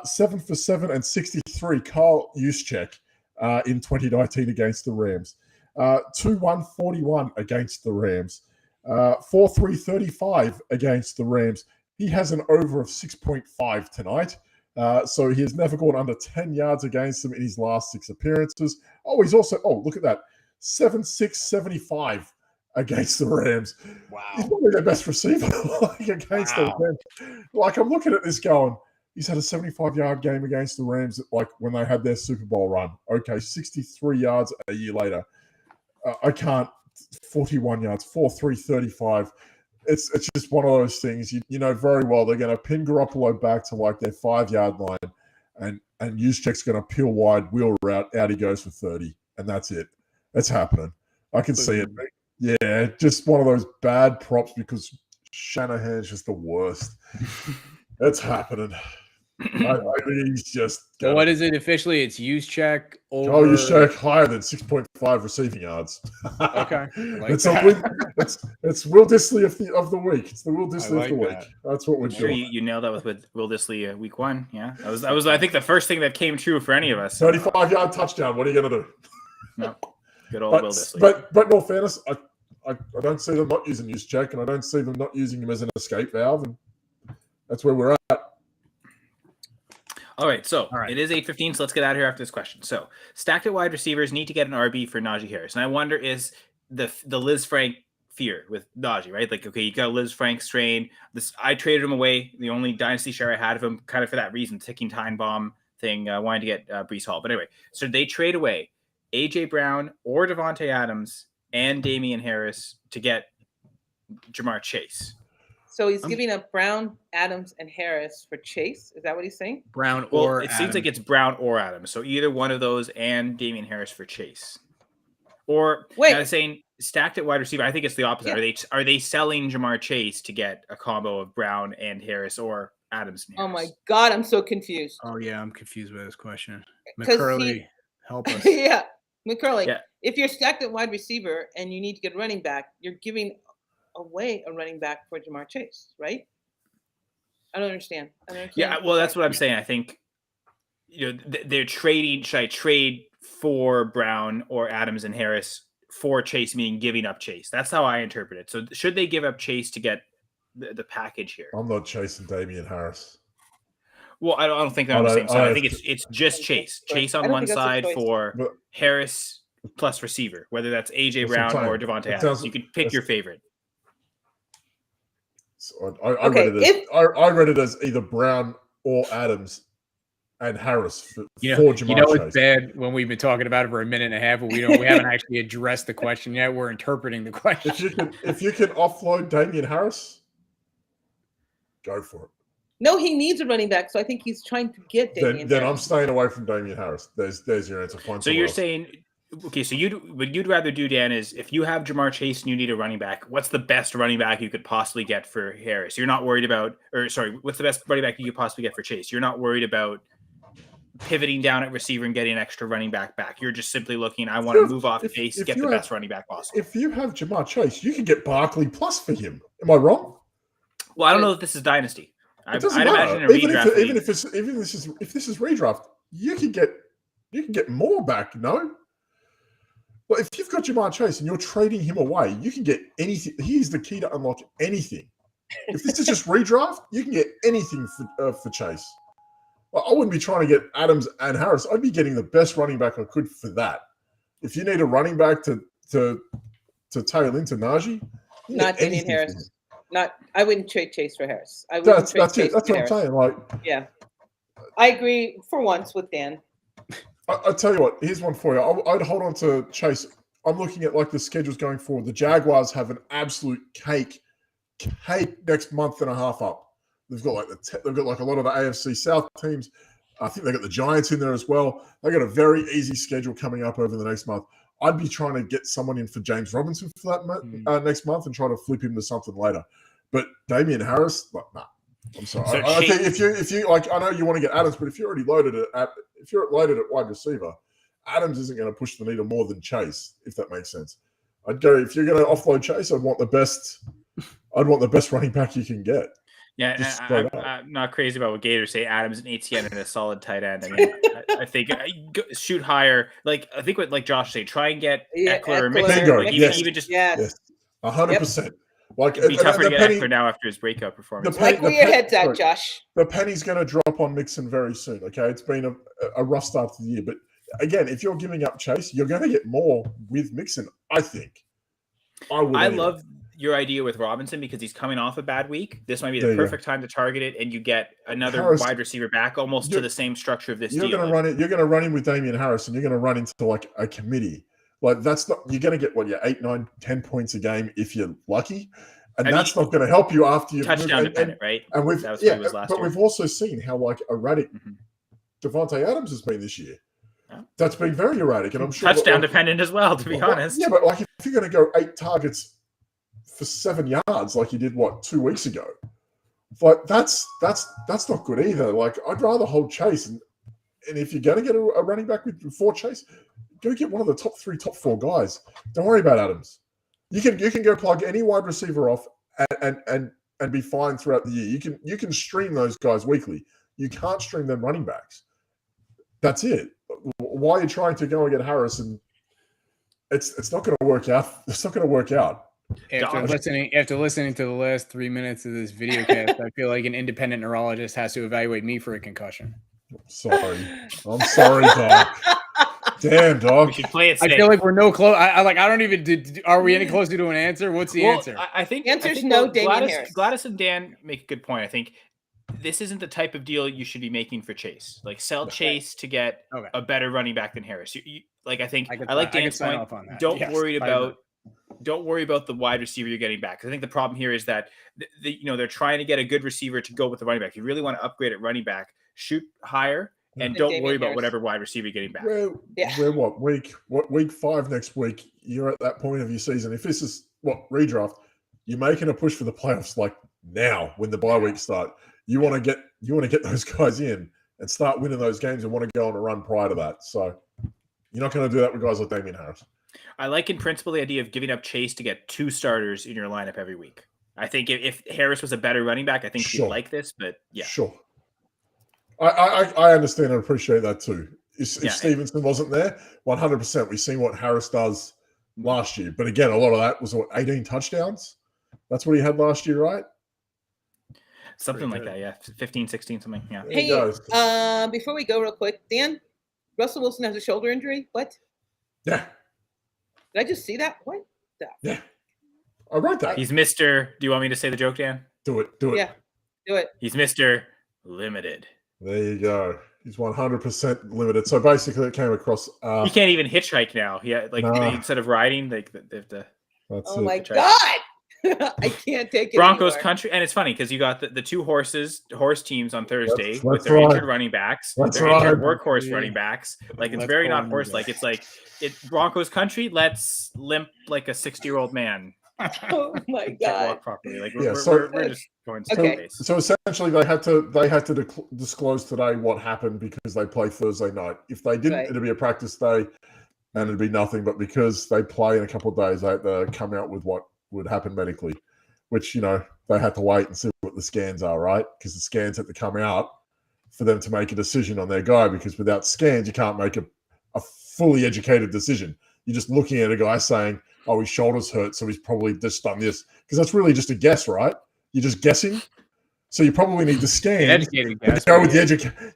7 for 7 and 63, Kyle Juszczyk in 2019 against the Rams. 2-1-41 against the Rams. 4-3-35 against the Rams. He has an over of 6.5 tonight. So he has never gone under 10 yards against them in his last 6 appearances. He's also, look at that, 7-6-75 against the Rams. Wow. He's probably their best receiver against the Rams. I'm looking at this going, he's had a 75-yard game against the Rams, when they had their Super Bowl run. Okay, 63 yards a year later. I can't, 41 yards, 4-3-35. It's just one of those things. You know very well they're going to pin Garoppolo back to their 5-yard line, and Juszczyk's going to peel wide, wheel route, out he goes for 30, and that's it. It's happening. I can see it. Yeah, just one of those bad props because Shanahan's just the worst. It's happening. I think he's just. So what is it officially? It's Juszczyk over. Juszczyk higher than 6.5 receiving yards. Okay, it's Will Dissly of the week. It's the Will Dissly of the week. That's what we're doing. You nailed that with Will Dissly week 1. Yeah, that was I think the first thing that came true for any of us. 35-yard touchdown. What are you going to do? No, good old Will Dissly. But in all fairness, I don't see them not using Juszczyk, and I don't see them not using him as an escape valve, and that's where we're at. All right, It is 8:15, so let's get out of here after this question. So, stacked at wide receivers need to get an RB for Najee Harris. And I wonder, is the Liz Frank fear with Najee, right? You got Liz Frank strain. I traded him away. The only dynasty share I had of him, kind of for that reason, ticking time bomb thing, wanting to get Breece Hall. But anyway, so they trade away A.J. Brown or Devontae Adams and Damian Harris to get Jamar Chase. So he's giving up Brown, Adams, and Harris for Chase. Is that what he's saying? Brown Well, or it seems like Adams. it's Brown or Adams. So either one of those and Damian Harris for Chase. Or Wait. now saying stacked at wide receiver. I think it's the opposite. Yeah. Are they selling Jamar Chase to get a combo of Brown and Harris or Adams and Harris? Oh my God, I'm so confused. Oh yeah, I'm confused by this question. 'Cause McCurley, help us. Yeah, McCurley. Yeah. If you're stacked at wide receiver and you need to get a running back, you're giving away a running back for Jamar Chase, right? I don't understand. Yeah, well, that's what I'm saying. I think they're trading. Should I trade for Brown or Adams and Harris for Chase, meaning giving up Chase? That's how I interpret it. So should they give up Chase to get the package here? I'm not chasing Damian Harris. Well, I don't think they're on the same side. I think it's just Chase. Chase I on don't one think that's a side choice. for But- Harris plus receiver, whether that's AJ That's what I'm Brown or saying. Devontae It Adams. sounds- You can pick your favorite. So I read it as I read it as either Brown or Adams and Harris for Jamar It's bad when we've been talking about it for a minute and a half, but we haven't actually addressed the question yet. We're interpreting the question. If you can offload Damian Harris, go for it. No, he needs a running back, so I think he's trying to get Damian Then I'm Harris. staying away from Damian Harris. There's your answer. Find So someone you're else. saying, okay, so what you'd rather do, Dan, is if you have Jamar Chase and you need a running back, what's the best running back you could possibly get for Harris? You're not worried about, what's the best running back you could possibly get for Chase? You're not worried about pivoting down at receiver and getting an extra running back. You're just simply looking, I want to move off Chase, get the best running back possible. If you have Jamar Chase, you can get Barkley plus for him. Am I wrong? Well, I don't know if this is Dynasty. It doesn't I'd matter. imagine a redraft Even if this is redraft, you can get more back. No, but if you've got Jamar Chase and you're trading him away, you can get anything. He's the key to unlock anything. If this is just redraft, you can get anything for Chase. Well, I wouldn't be trying to get Adams and Harris. I'd be getting the best running back I could for that. If you need a running back to tail into Najee, Not Damian Harris. I wouldn't trade Chase for Harris. I wouldn't trade Chase That's for what I'm Harris. saying. Like, Yeah, I agree for once with Dan. I tell you what, here's one for you. I'd hold on to Chase. I'm looking at like the schedules going forward. The Jaguars have an absolute cake next month and a half up. They've got like a lot of the AFC South teams. I think they got the Giants in there as well. They got a very easy schedule coming up over the next month. I'd be trying to get someone in for James Robinson for that next month and try to flip him to something later. But Damian Harris, like, nah. I'm sorry. So I think if you like, I know you want to get Adams, but if you're already loaded at wide receiver, Adams isn't going to push the needle more than Chase, if that makes sense. I'd go, if you're going to offload Chase, I'd want the best running back you can get. Yeah, I'm not crazy about what Gators say. Adams and ATN and a solid tight end. I mean, I think shoot higher. Like I think what Josh said, try and get Eckler or Mixon. Bingo, Like yes. even just 100%. Like it'd be tougher to get penny, Eckler now after his breakout performance. Like where your head's at, Josh. The penny's going to drop on Mixon very soon. Okay, it's been a rough start to the year, but again, if you're giving up Chase, you're going to get more with Mixon. I think. I love your idea with Robinson because he's coming off a bad week. This might be the perfect time to target it, and you get another Harris, wide receiver back almost to the same structure of this deal. You're going to run in with Damian Harris, and you're going to run into like a committee. Like that's not. You're going to get 8, 9, 10 points a game if you're lucky, and that's not going to help you after you touchdown dependent, right? And we've that was what he was last year. We've also seen how erratic Devontae Adams has been this year. Yeah. That's been very erratic, and I'm sure touchdown dependent as well. To be honest, yeah, but like if you're going to go 8 targets for 7 yards like you did 2 weeks ago, like that's not good either. Like I'd rather hold Chase, and if you're going to get a running back for Chase, go get one of the top 3, top 4 guys. Don't worry about Adams. You can go plug any wide receiver off and be fine throughout the year. You can stream those guys weekly. You can't stream them running backs. That's it. Why are you trying to go and get Harris? And it's not going to work out. It's not going to work out. After listening to the last 3 minutes of this video cast, I feel like an independent neurologist has to evaluate me for a concussion. I'm sorry, Doc. Damn, dog. We should play it safe. I feel like we're no close. I don't even. Are we any closer to an answer? What's the answer? I think answer's no. Damian Harris. Gladys and Dan make a good point. I think this isn't the type of deal you should be making for Chase. Like sell Chase to get a better running back than Harris. I like Dan's point. Don't don't worry about the wide receiver you're getting back. I think the problem here is that they're trying to get a good receiver to go with the running back. If you really want to upgrade at running back, shoot higher and don't Damian worry about Harris. whatever wide receiver you're getting back. We're what week 5 next week? You're at that point of your season. If this is redraft, you're making a push for the playoffs like now when the bye weeks start. You want to get those guys in and start winning those games and want to go on a run prior to that. So you're not going to do that with guys like Damian Harris. I like in principle the idea of giving up Chase to get 2 starters in your lineup every week. I think if Harris was a better running back, I think he'd like this, but yeah. Sure. I understand and appreciate that too. If Stevenson wasn't there, 100%. We've seen what Harris does last year. But again, a lot of that was 18 touchdowns? That's what he had last year, right? Something like that, yeah. 15, 16, something, yeah. Hey, before we go real quick, Dan, Russell Wilson has a shoulder injury? What? Yeah. Did I just see that? What? Yeah. I wrote that. He's Mr. Do you want me to say the joke, Dan? Do it. Yeah, do it. He's Mr. Limited. There you go. He's 100% limited. So basically, it came across. He can't even hitchhike now. Instead of riding, they have to. Oh my God! I can't take it. Broncos anymore. country, and it's funny because you got the 2 horse teams on Thursday That's with their injured running backs, their injured workhorse running backs. Like it's very not horse like. It's like Broncos country. Let's limp like a 60-year-old man. Oh my God! Can't walk properly. Like we're just going okay. So essentially, they had to disclose today what happened because they play Thursday night. If they didn't, it'd be a practice day, and it'd be nothing. But because they play in a couple of days, they had to come out with what would happen medically, which they had to wait and see what the scans are, right? Because the scans had to come out for them to make a decision on their guy. Because without scans, you can't make a fully educated decision. You're just looking at a guy saying, "Oh, his shoulder's hurt, so he's probably just done this." Because that's really just a guess, right? You're just guessing. So you probably need the scans. Educated guess. To go with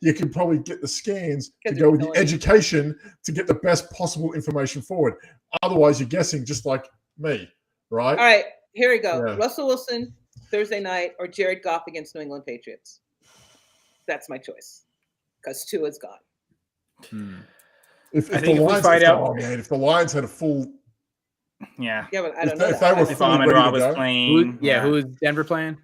you can probably get the scans to go with the education to get the best possible information forward. Otherwise, you're guessing just like me, right? All right, here we go. Yeah. Russell Wilson Thursday night or Jared Goff against New England Patriots. That's my choice because Tua's gone. If the Lions had a full. Yeah, but I don't know. If they were fully ready to go. Playing, who is Denver playing?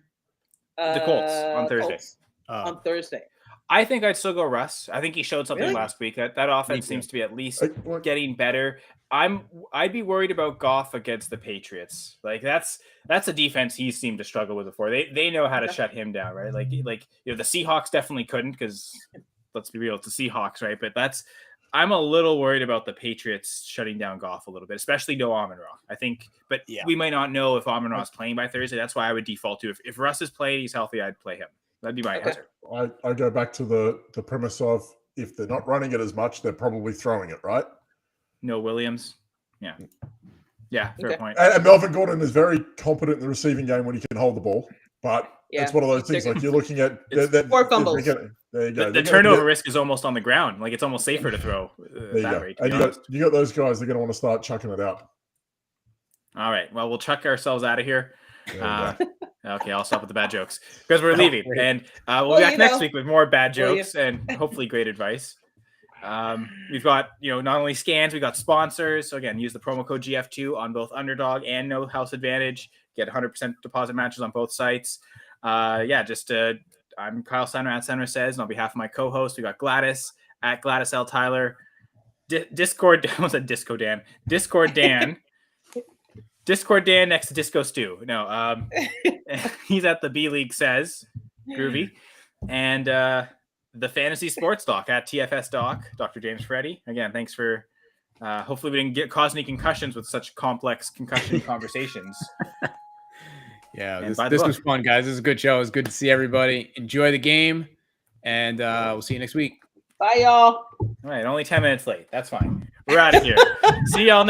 The Colts on Thursday. Colts on Thursday. I think I'd still go Russ. I think he showed something last week. That offense seems to be at least getting better. I'd be worried about Goff against the Patriots. Like that's a defense he seemed to struggle with before. They know how to shut him down, right? Like the Seahawks definitely couldn't because let's be real, it's the Seahawks, right? But I'm a little worried about the Patriots shutting down Goff a little bit, especially no Amon-Ra. I think, but we might not know if Amon-Ra is playing by Thursday. That's why I would default to if Russ is playing, he's healthy, I'd play him. That'd be my answer. I go back to the premise of if they're not running it as much, they're probably throwing it, right? No Williams. Yeah, fair point. And Melvin Gordon is very competent in the receiving game when he can hold the ball, but it's one of those things like you're looking at 4 fumbles. There you go. The turnover risk is almost on the ground. Like it's almost safer to throw that rate. And you got those guys. They're going to want to start chucking it out. All right. Well, we'll chuck ourselves out of here. Okay, I'll stop with the bad jokes because we're leaving, and we'll be back next week with more bad jokes and hopefully great advice. We've got not only scans, we've got sponsors. So again, use the promo code GF2 on both Underdog and No House Advantage. Get 100% deposit matches on both sites. I'm Kyle Steiner at Center Says, and on behalf of my co-host, we got Gladys at Gladys L. Tyler, Discord. I said Disco Dan. Discord Dan. Discord Dan next to Disco Stew. No, he's at the B League Says, Groovy, and the Fantasy Sports Doc at TFS Doc, Dr. James Freddy. Again, thanks for. Hopefully, we didn't cause any concussions with such complex concussion conversations. Yeah, this was fun, guys. This is a good show. It's good to see everybody. Enjoy the game, and we'll see you next week. Bye, y'all. All right, only 10 minutes late. That's fine. We're out of here. See y'all next